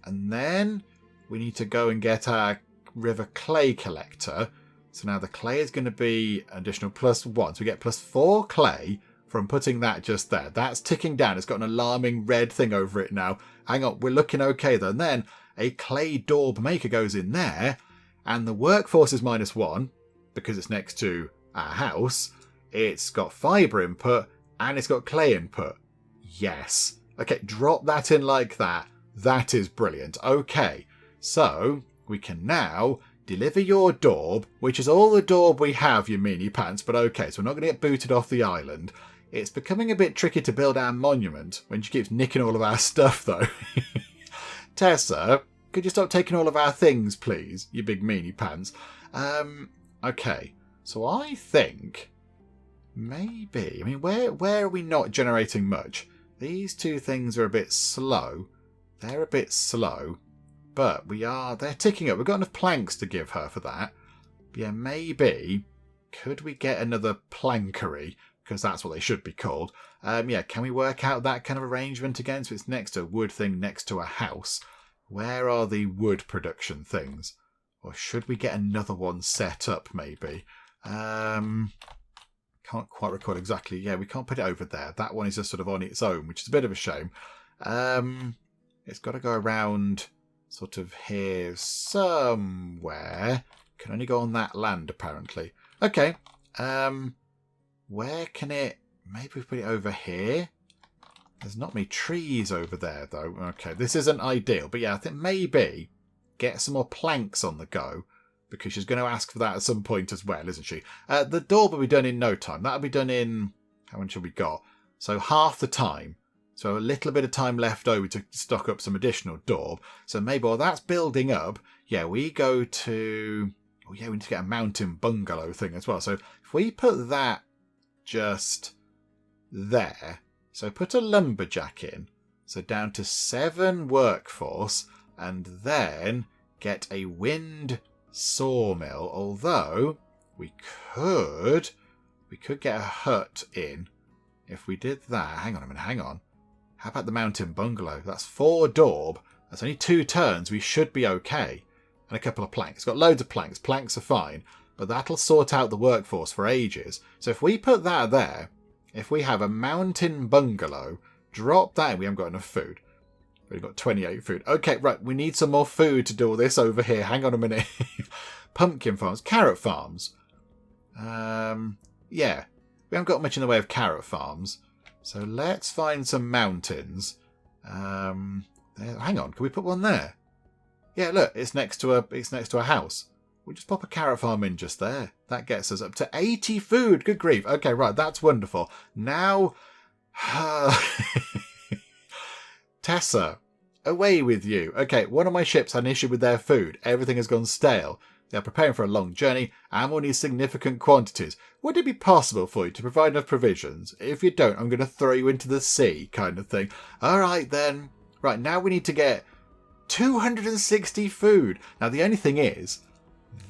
And then we need to go and get our river clay collector. So now the clay is going to be additional +1. So we get +4 clay from putting that just there. That's ticking down. It's got an alarming red thing over it now. Hang on, we're looking okay though. And then a clay daub maker goes in there. And the workforce is -1 because it's next to our house. It's got fibre input and it's got clay input. Yes. Okay, drop that in like that. That is brilliant. Okay, so we can now deliver your daub, which is all the daub we have, you meanie pants, but okay, so we're not going to get booted off the island. It's becoming a bit tricky to build our monument when she keeps nicking all of our stuff, though. Tessa, could you stop taking all of our things, please, you big meanie pants? Okay, so I think maybe, I mean, where are we not generating much? These 2 things are a bit slow. They're a bit slow. But they're ticking up. We've got enough planks to give her for that. But yeah, maybe, could we get another plankery? Because that's what they should be called. Can we work out that kind of arrangement again? So it's next to a wood thing, next to a house. Where are the wood production things? Or should we get another one set up, maybe? Can't quite recall exactly. Yeah, we can't put it over there. That one is just sort of on its own, which is a bit of a shame. It's got to go around... sort of here somewhere. Can only go on that land, apparently. Okay. Where can it... Maybe we put it over here? There's not many trees over there, though. Okay, this isn't ideal. But yeah, I think maybe get some more planks on the go. Because she's going to ask for that at some point as well, isn't she? The daub will be done in no time. That'll be done in... How much have we got? So half the time. So a little bit of time left over to stock up some additional daub. So maybe while that's building up, yeah, we go to... Oh yeah, we need to get a mountain bungalow thing as well. So if we put that just there. So put a lumberjack in. So down to 7 workforce, and then get a wind sawmill. Although we could get a hut in if we did that. Hang on a minute, hang on. How about the mountain bungalow? That's 4 daub. That's only 2 turns. We should be okay. And a couple of planks. It's got loads of planks. Planks are fine. But that'll sort out the workforce for ages. So if we put that there, if we have a mountain bungalow, drop that in. We haven't got enough food. We've got 28 food. Okay, right. We need some more food to do all this over here. Hang on a minute. Pumpkin farms. Carrot farms. Yeah. We haven't got much in the way of carrot farms. So let's find some mountains. Hang on. Can we put one there? Yeah, look. It's next to a house. We'll just pop a carrot farm in just there. That gets us up to 80 food. Good grief. Okay, right. That's wonderful. Now, Tessa, away with you. Okay, one of my ships had an issue with their food. Everything has gone stale. They are preparing for a long journey and will need significant quantities. Would it be possible for you to provide enough provisions? If you don't, I'm going to throw you into the sea, kind of thing. All right, then. Right, now we need to get 260 food. Now, the only thing is,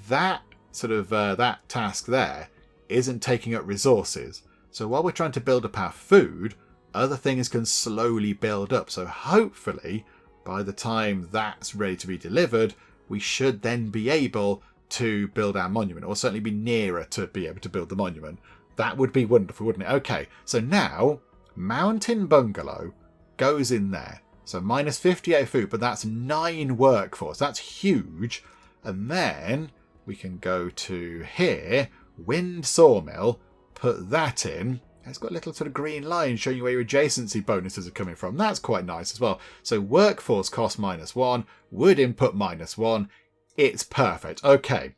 that that task there isn't taking up resources. So while we're trying to build up our food, other things can slowly build up. So hopefully, by the time that's ready to be delivered, we should then be able to build our monument, or certainly be nearer to be able to build the monument. That would be wonderful, wouldn't it? Okay, so now mountain bungalow goes in there. So minus 58 food, but that's 9 workforce. That's huge. And then we can go to here, wind sawmill, put that in. It's got a little sort of green line showing you where your adjacency bonuses are coming from. That's quite nice as well. So workforce cost -1, wood input -1. It's perfect. Okay.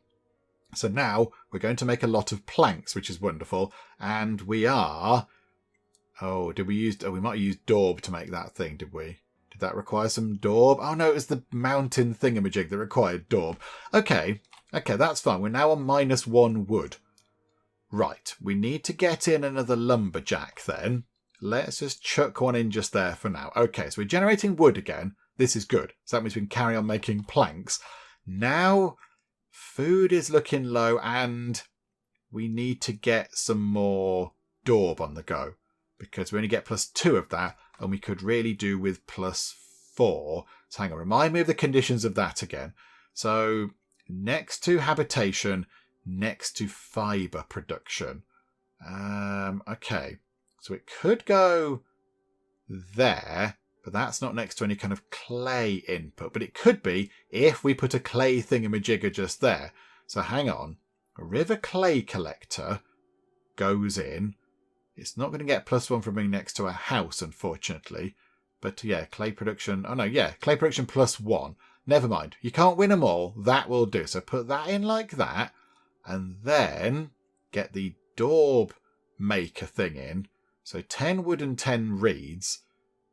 So now we're going to make a lot of planks, which is wonderful. And we are... Oh, we might use daub to make that thing, did we? Did that require some daub? Oh no, it was the mountain thingamajig that required daub. Okay, that's fine. We're now on -1 wood. Right, we need to get in another lumberjack then. Let's just chuck one in just there for now. Okay, so we're generating wood again. This is good. So that means we can carry on making planks. Now, food is looking low and we need to get some more daub on the go, because we only get +2 of that, and we could really do with +4. So hang on, remind me of the conditions of that again. So next to habitation, next to fibre production. Okay, so it could go there, but that's not next to any kind of clay input. But it could be if we put a clay thingamajigger just there. So hang on, a river clay collector goes in. It's not going to get +1 from being next to a house, unfortunately. But yeah, clay production. Oh no, yeah, clay production +1. Never mind. You can't win them all. That will do. So put that in like that. And then get the daub maker thing in. So 10 wood and 10 reeds.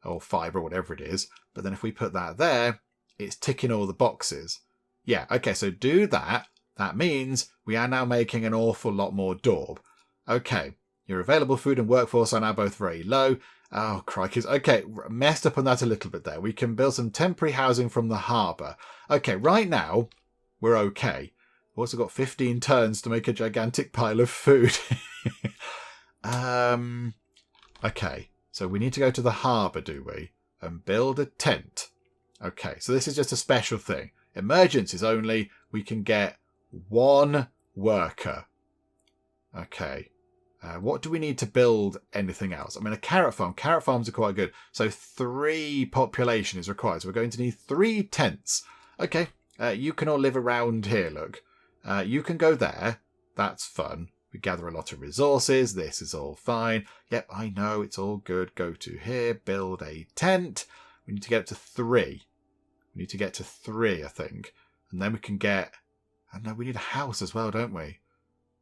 Or fibre, or whatever it is. But then if we put that there, it's ticking all the boxes. Yeah, okay, so do that. That means we are now making an awful lot more daub. Okay. Your available food and workforce are now both very low. Oh, crikey. Okay, messed up on that a little bit there. We can build some temporary housing from the harbour. Okay, right now, we're okay. We've also got 15 turns to make a gigantic pile of food. Okay, so we need to go to the harbour, do we? And build a tent. Okay, so this is just a special thing. Emergencies only. We can get 1 worker. Okay. What do we need to build anything else? I mean, a carrot farm. Carrot farms are quite good. So 3 population is required. So we're going to need 3 tents. Okay. You can all live around here, look. You can go there. That's fun. We gather a lot of resources. This is all fine. Yep, I know. It's all good. Go to here. Build a tent. We need to get up to 3. We need to get to 3, I think. And then we can get... I know we need a house as well, don't we?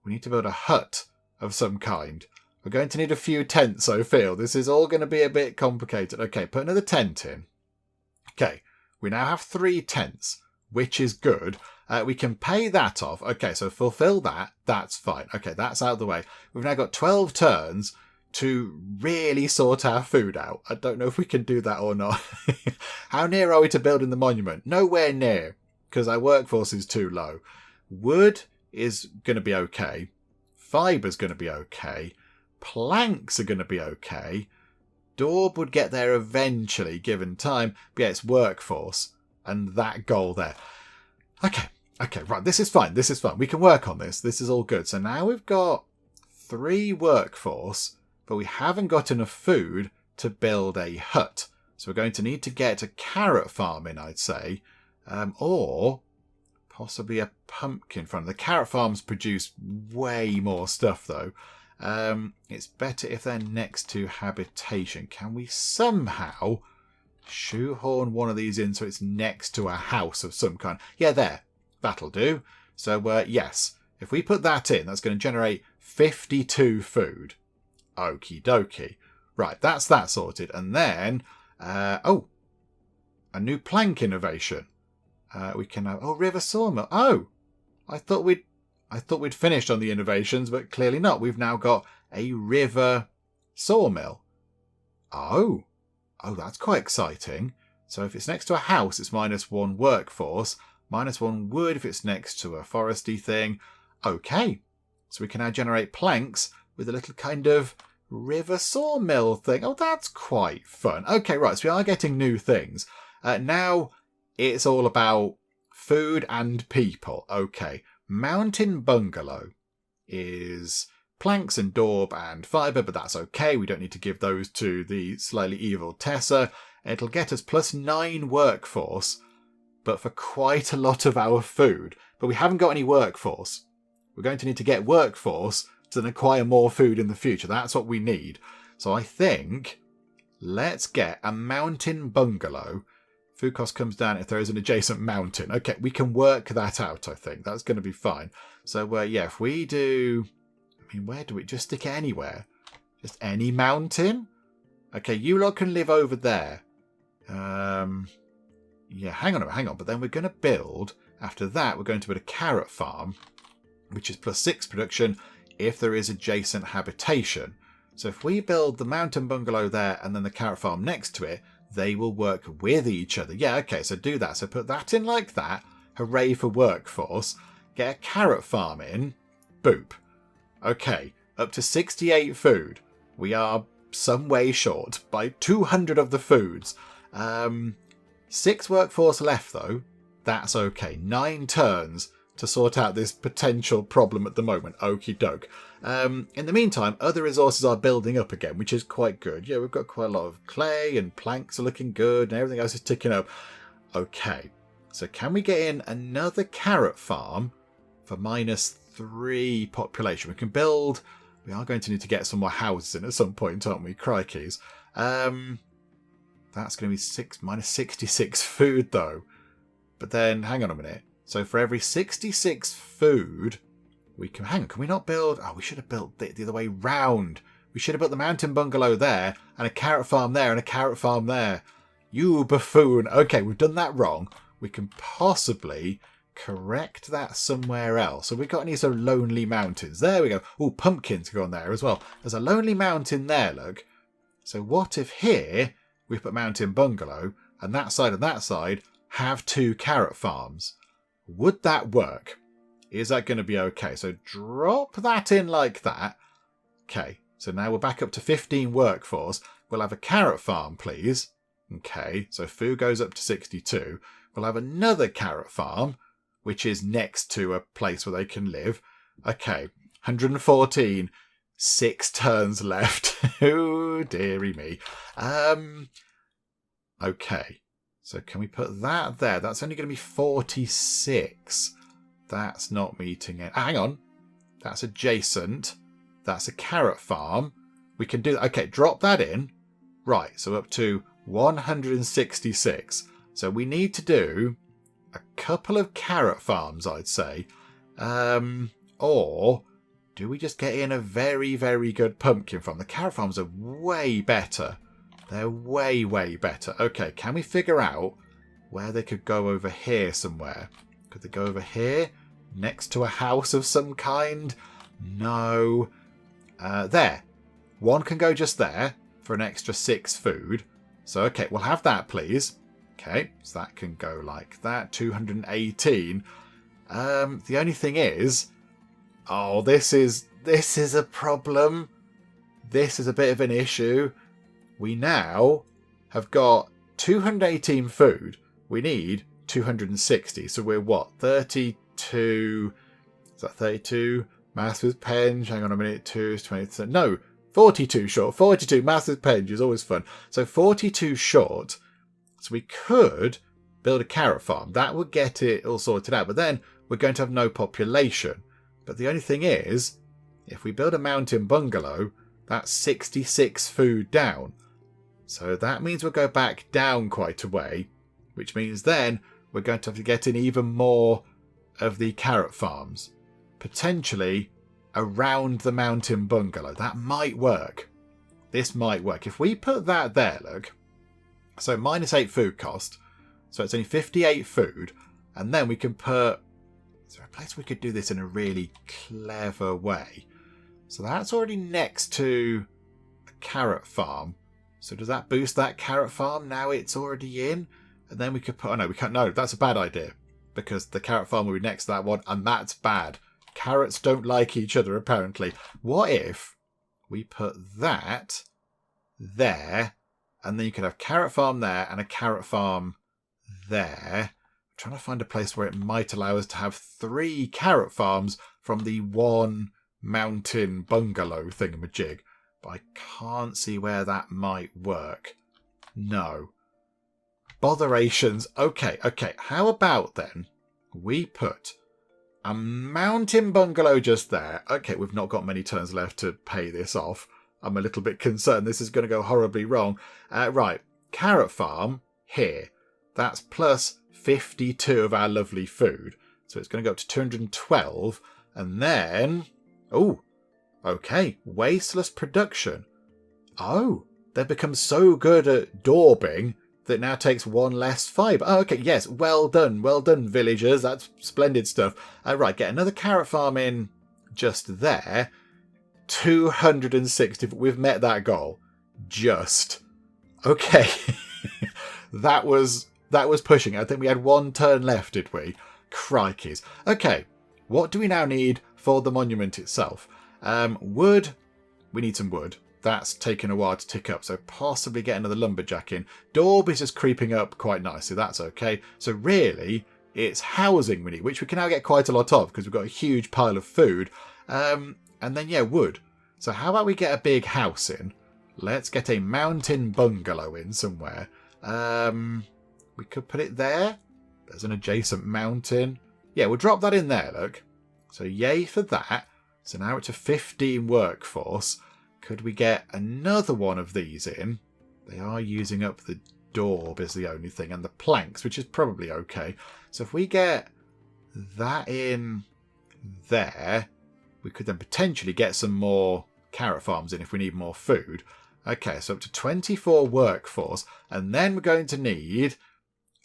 We need to build a hut of some kind. We're going to need a few tents, I feel. This is all going to be a bit complicated. Okay, put another tent in. Okay, we now have 3 tents, which is good. We can pay that off. Okay, so fulfill that. That's fine. Okay, that's out of the way. We've now got 12 turns to really sort our food out. I don't know if we can do that or not. How near are we to building the monument? Nowhere near, because our workforce is too low. Wood is going to be okay. Fiber's going to be okay. Planks are going to be okay. Daub would get there eventually, given time. But yeah, it's workforce and that goal there. Okay, right. This is fine. We can work on this. This is all good. So now we've got 3 workforce, but we haven't got enough food to build a hut. So we're going to need to get a carrot farm in, I'd say, or possibly a pumpkin farm. The carrot farms produce way more stuff, though. It's better if they're next to habitation. Can we somehow shoehorn one of these in so it's next to a house of some kind? Yeah, there. That'll do. So, yes, if we put that in, that's going to generate 52 food. Okie dokie. Right, that's that sorted. And then, a new plank innovation. We can have, river sawmill. Oh, I thought we'd finished on the innovations, but clearly not. We've now got a river sawmill. Oh, that's quite exciting. So if it's next to a house, it's -1 workforce, -1 wood if it's next to a foresty thing. Okay, so we can now generate planks with a little kind of river sawmill thing. Oh, that's quite fun. Okay, right, so we are getting new things. Now it's all about food and people. Okay, mountain bungalow is planks and daub and fibre, but that's okay. We don't need to give those to the slightly evil Tessa. It'll get us +9 workforce, but for quite a lot of our food. But we haven't got any workforce. We're going to need to get workforce to then acquire more food in the future. That's what we need. So I think let's get a mountain bungalow. Food cost comes down if there is an adjacent mountain. Okay, we can work that out, I think. That's going to be fine. So, yeah, if we do... I mean, where do we... Just stick it anywhere. Just any mountain? Okay, you lot can live over there. Yeah, hang on. But then we're going to build... After that, we're going to build a carrot farm, which is +6 production if there is adjacent habitation. So if we build the mountain bungalow there and then the carrot farm next to it, they will work with each other. Yeah, okay, so do that. So put that in like that. Hooray for workforce. Get a carrot farm in. Boop. Okay, up to 68 food. We are some way short by 200 of the foods. 6 workforce left, though. That's okay. 9 turns to sort out this potential problem at the moment. Okie doke. In the meantime, other resources are building up again, which is quite good. Yeah, we've got quite a lot of clay and planks are looking good and everything else is ticking up. Okay, so can we get in another carrot farm for -3 population? We can build... We are going to need to get some more houses in at some point, aren't we? Crikeys. That's going to be -66 food, though. But then, hang on a minute. So for every 66 food... We can... Hang on, can we not build... Oh, we should have built the other way round. We should have built the mountain bungalow there, and a carrot farm there, and a carrot farm there. You buffoon. Okay, we've done that wrong. We can possibly correct that somewhere else. So we've got any sort of lonely mountains. There we go. Oh, pumpkins go on there as well. There's a lonely mountain there, look. So what if here we put mountain bungalow, and that side have 2 carrot farms? Would that work? Is that going to be okay? So drop that in like that. Okay, so now we're back up to 15 workforce. We'll have a carrot farm, please. Okay, so food goes up to 62. We'll have another carrot farm, which is next to a place where they can live. Okay, 114. 6 turns left. Oh, dearie me. Okay, so can we put that there? That's only going to be 46. That's not meeting it. Hang on. That's adjacent. That's a carrot farm. We can do that. Okay, drop that in. Right, so up to 166. So we need to do a couple of carrot farms, I'd say. Or do we just get in a very, very good pumpkin farm? The carrot farms are way better. They're way, way better. Okay, can we figure out where they could go over here somewhere? Could they go over here? Next to a house of some kind? No. There. 1 can go just there for an extra 6 food. So, okay, we'll have that, please. Okay, so that can go like that. 218. The only thing is... Oh, this is a problem. This is a bit of an issue. We now have got 218 food. We need 260. So we're what? 32... Is that 32? Maths with pens. Hang on a minute. 2 is 20. No, 42 short. 42. Maths with pens is always fun. So 42 short. So we could build a carrot farm. That would get it all sorted out. But then we're going to have no population. But the only thing is, if we build a mountain bungalow, that's 66 food down. So that means we'll go back down quite a way, which means then we're going to have to get in even more of the carrot farms. Potentially around the mountain bungalow. That might work. This might work. If we put that there, look. So -8 food cost. So it's only 58 food. And then we can put... Is there a place we could do this in a really clever way? So that's already next to a carrot farm. So does that boost that carrot farm? Now it's already in. And then we could put... Oh no, we can't. No, that's a bad idea. Because the carrot farm will be next to that one. And that's bad. Carrots don't like each other, apparently. What if we put that there, and then you could have carrot farm there and a carrot farm there. I'm trying to find a place where it might allow us to have 3 carrot farms from the 1 mountain bungalow thingamajig. But I can't see where that might work. No. Botherations. Okay. How about then we put a mountain bungalow just there. Okay, we've not got many turns left to pay this off. I'm a little bit concerned this is going to go horribly wrong. Right, carrot farm here. That's plus 52 of our lovely food. So it's going to go up to 212. And then... Oh, okay, wasteless production. Oh, they've become so good at daubing that now takes 1 less fibre. Oh, okay, yes, well done, villagers. That's splendid stuff. Right, get another carrot farm in just there. 260. We've met that goal. Just. Okay. that was pushing. I think we had 1 turn left, did we? Crikeys. Okay, what do we now need for the monument itself? Wood. We need some wood. That's taken a while to tick up, so possibly get another lumberjack in. Daub is just creeping up quite nicely, that's okay. So really, it's housing we need, which we can now get quite a lot of because we've got a huge pile of food. And then, yeah, wood. So how about we get a big house in? Let's get a mountain bungalow in somewhere. We could put it there. There's an adjacent mountain. Yeah, we'll drop that in there, look. So yay for that. So now it's a 15 workforce. Could we get another one of these in? They are using up the daub is the only thing. And the planks, which is probably okay. So if we get that in there, we could then potentially get some more carrot farms in if we need more food. Okay, so up to 24 workforce. And then we're going to need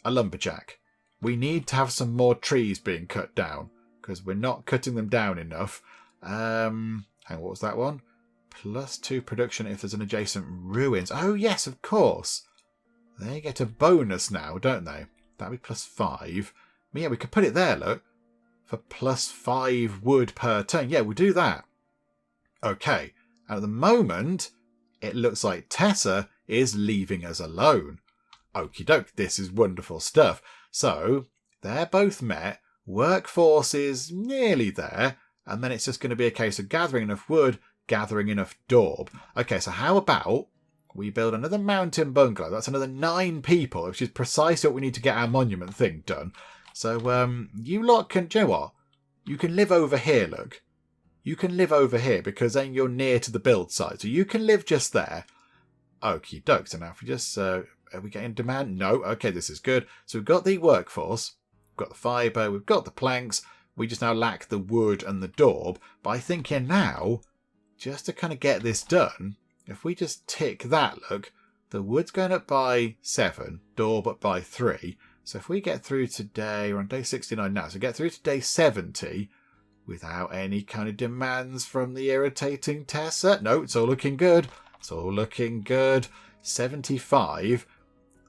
a lumberjack. We need to have some more trees being cut down because we're not cutting them down enough. Hang on, what was that one? +2 production if there's an adjacent ruins. Oh, yes, of course. They get a bonus now, don't they? That'd be +5. But yeah, we could put it there, look. For +5 wood per turn. Yeah, we'll do that. Okay. And at the moment, it looks like Tessa is leaving us alone. Okie doke. This is wonderful stuff. So, they're both met. Workforce is nearly there. And then it's just going to be a case of gathering enough wood, gathering enough daub. Okay, so how about we build another mountain bungalow? That's another 9 people, which is precisely what we need to get our monument thing done. So you lot can... Do you know what? You can live over here, look. You can live over here because then you're near to the build site. So you can live just there. Okie doke. So now if we just... are we getting demand? No. Okay, this is good. So we've got the workforce. We've got the fibre. We've got the planks. We just now lack the wood and the daub. But I think here now... Just to kind of get this done, if we just tick that, look, the wood's going up by 7, daub up by 3. So if we get through to day, we're on day 69 now, so get through to day 70, without any kind of demands from the irritating Tessa. No, it's all looking good. It's all looking good. 75.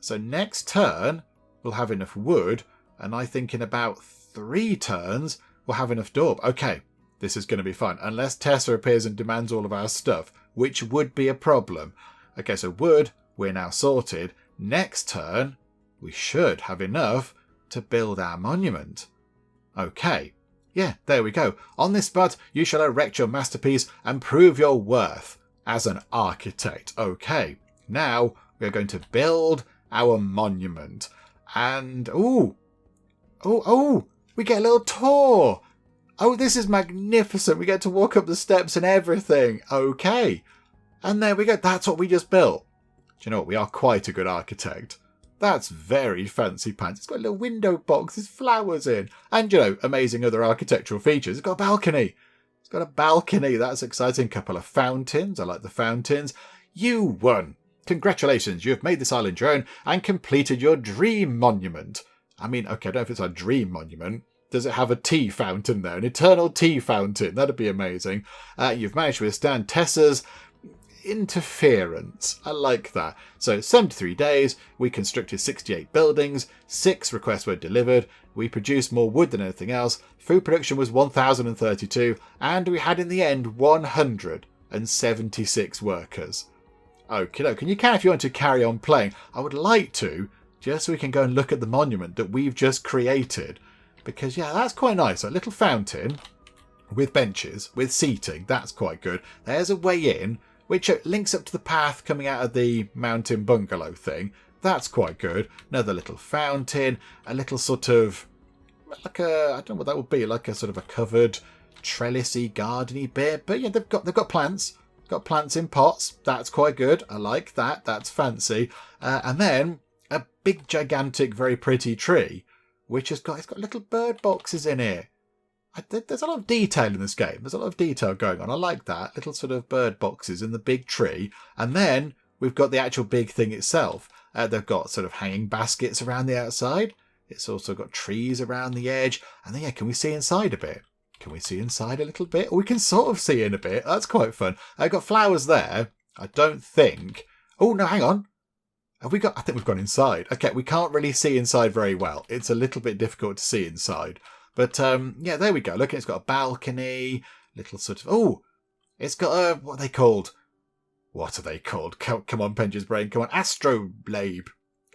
So next turn, we'll have enough wood. And I think in about 3 turns, we'll have enough daub. Okay, this is going to be fun. Unless Tessa appears and demands all of our stuff, which would be a problem. Okay, so wood, we're now sorted. Next turn, we should have enough to build our monument. Okay. Yeah, there we go. On this spot, you shall erect your masterpiece and prove your worth as an architect. Okay, now we're going to build our monument. And, we get a little tour. Oh, this is magnificent. We get to walk up the steps and everything. Okay. And there we go. That's what we just built. Do you know what? We are quite a good architect. That's very fancy pants. It's got a little window box. There's flowers in. And, amazing other architectural features. It's got a balcony. It's got a balcony. That's exciting. Couple of fountains. I like the fountains. You won. Congratulations. You have made this island your own and completed your dream monument. I mean, okay, I don't know if it's a dream monument. Does it have a tea fountain there? An eternal tea fountain. That'd be amazing. You've managed to withstand Tessa's interference. I like that. So 73 days, we constructed 68 buildings, 6 requests were delivered, we produced more wood than anything else, food production was 1,032, and we had in the end 176 workers. Okay, look, and you can if you want to carry on playing. I would like to, just so we can go and look at the monument that we've just created. Because, yeah, that's quite nice. A little fountain with benches, with seating. That's quite good. There's a way in, which links up to the path coming out of the mountain bungalow thing. That's quite good. Another little fountain, a little sort of, like a, I don't know what that would be, like a sort of a covered trellisy, gardeny bit. But yeah, they've got plants. Got plants in pots. That's quite good. I like that. That's fancy. And then a big, gigantic, very pretty tree, which it's got little bird boxes in it. There's a lot of detail in this game. There's a lot of detail going on. I like that. Little sort of bird boxes in the big tree. And then we've got the actual big thing itself. They've got sort of hanging baskets around the outside. It's also got trees around the edge. And then, yeah, can we see inside a bit? Can we see inside a little bit? We can sort of see in a bit. That's quite fun. I've got flowers there. I don't think... Oh, no, hang on. Have we got... I think we've gone inside. Okay, we can't really see inside very well. It's a little bit difficult to see inside. But, yeah, there we go. Look, it's got a balcony, little sort of... Oh, it's got a... What are they called? What are they called? Come on, Penja's brain. Come on. Astrolabe.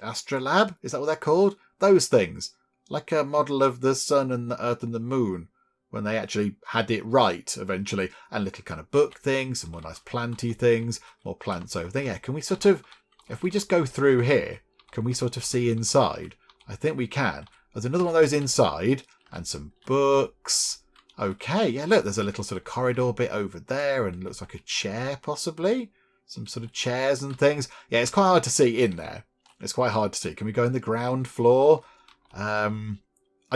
Astrolabe? Is that what they're called? Those things. Like a model of the sun and the earth and the moon. When they actually had it right, eventually. And little kind of book things. Some more nice planty things. More plants over there. Yeah, can we sort of... If we just go through here, can we sort of see inside? I think we can. There's another one of those inside... And some books. Okay, yeah, look, there's a little sort of corridor bit over there and looks like a chair, possibly. Some sort of chairs and things. Yeah, it's quite hard to see in there. It's quite hard to see. Can we go in the ground floor? I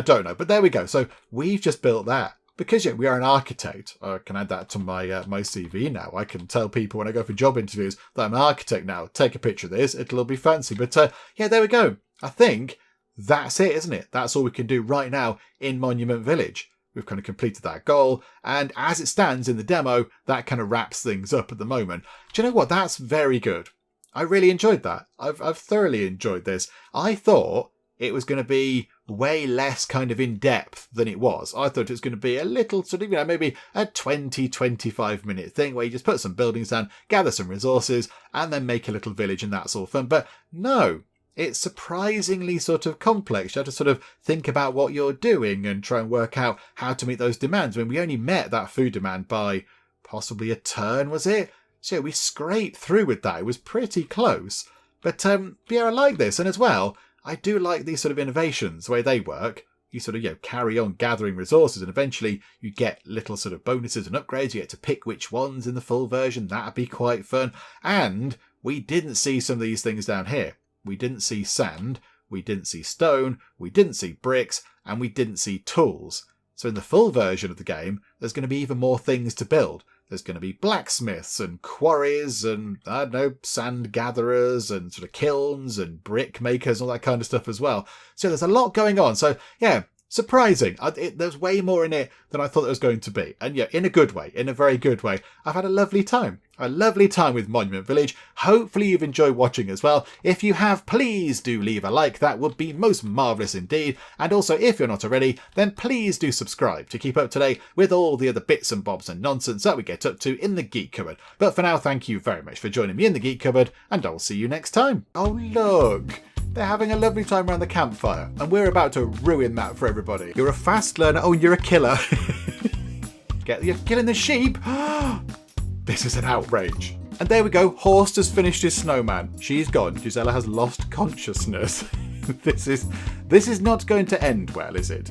don't know, but there we go. So we've just built that. Because, yeah, we are an architect. I can add that to my CV now. I can tell people when I go for job interviews that I'm an architect now. Take a picture of this. It'll be fancy. But, yeah, there we go. I think... That's it, isn't it? That's all we can do right now in Monument Village. We've kind of completed that goal. And as it stands in the demo, that kind of wraps things up at the moment. Do you know what? That's very good. I really enjoyed that. I've thoroughly enjoyed this. I thought it was going to be way less kind of in-depth than it was. I thought it was going to be a little sort of, maybe a 20-25 minute thing where you just put some buildings down, gather some resources, and then make a little village and that's all fun. But no. It's surprisingly sort of complex. You have to sort of think about what you're doing and try and work out how to meet those demands. I mean, we only met that food demand by possibly a turn, was it? So yeah, we scraped through with that. It was pretty close. But yeah, I like this. And as well, I do like these sort of innovations, the way they work. You sort of, carry on gathering resources and eventually you get little sort of bonuses and upgrades. You get to pick which ones in the full version. That'd be quite fun. And we didn't see some of these things down here. We didn't see sand, we didn't see stone, we didn't see bricks, and we didn't see tools. So in the full version of the game, there's going to be even more things to build. There's going to be blacksmiths and quarries and, I don't know, sand gatherers and sort of kilns and brick makers and all that kind of stuff as well. So there's a lot going on. So yeah, surprising. There's way more in it than I thought there was going to be. And yeah, in a good way, in a very good way. I've had a lovely time. A lovely time with Monument Village. Hopefully you've enjoyed watching as well. If you have, please do leave a like. That would be most marvellous indeed. And also, if you're not already, then please do subscribe to keep up to date with all the other bits and bobs and nonsense that we get up to in the Geek Cupboard. But for now, thank you very much for joining me in the Geek Cupboard, and I'll see you next time. Oh, look. They're having a lovely time around the campfire, and we're about to ruin that for everybody. You're a fast learner. Oh, you're a killer. You're killing the sheep. This is an outrage. And there we go. Horst has finished his snowman. She's gone. Gisela has lost consciousness. This is not going to end well, is it?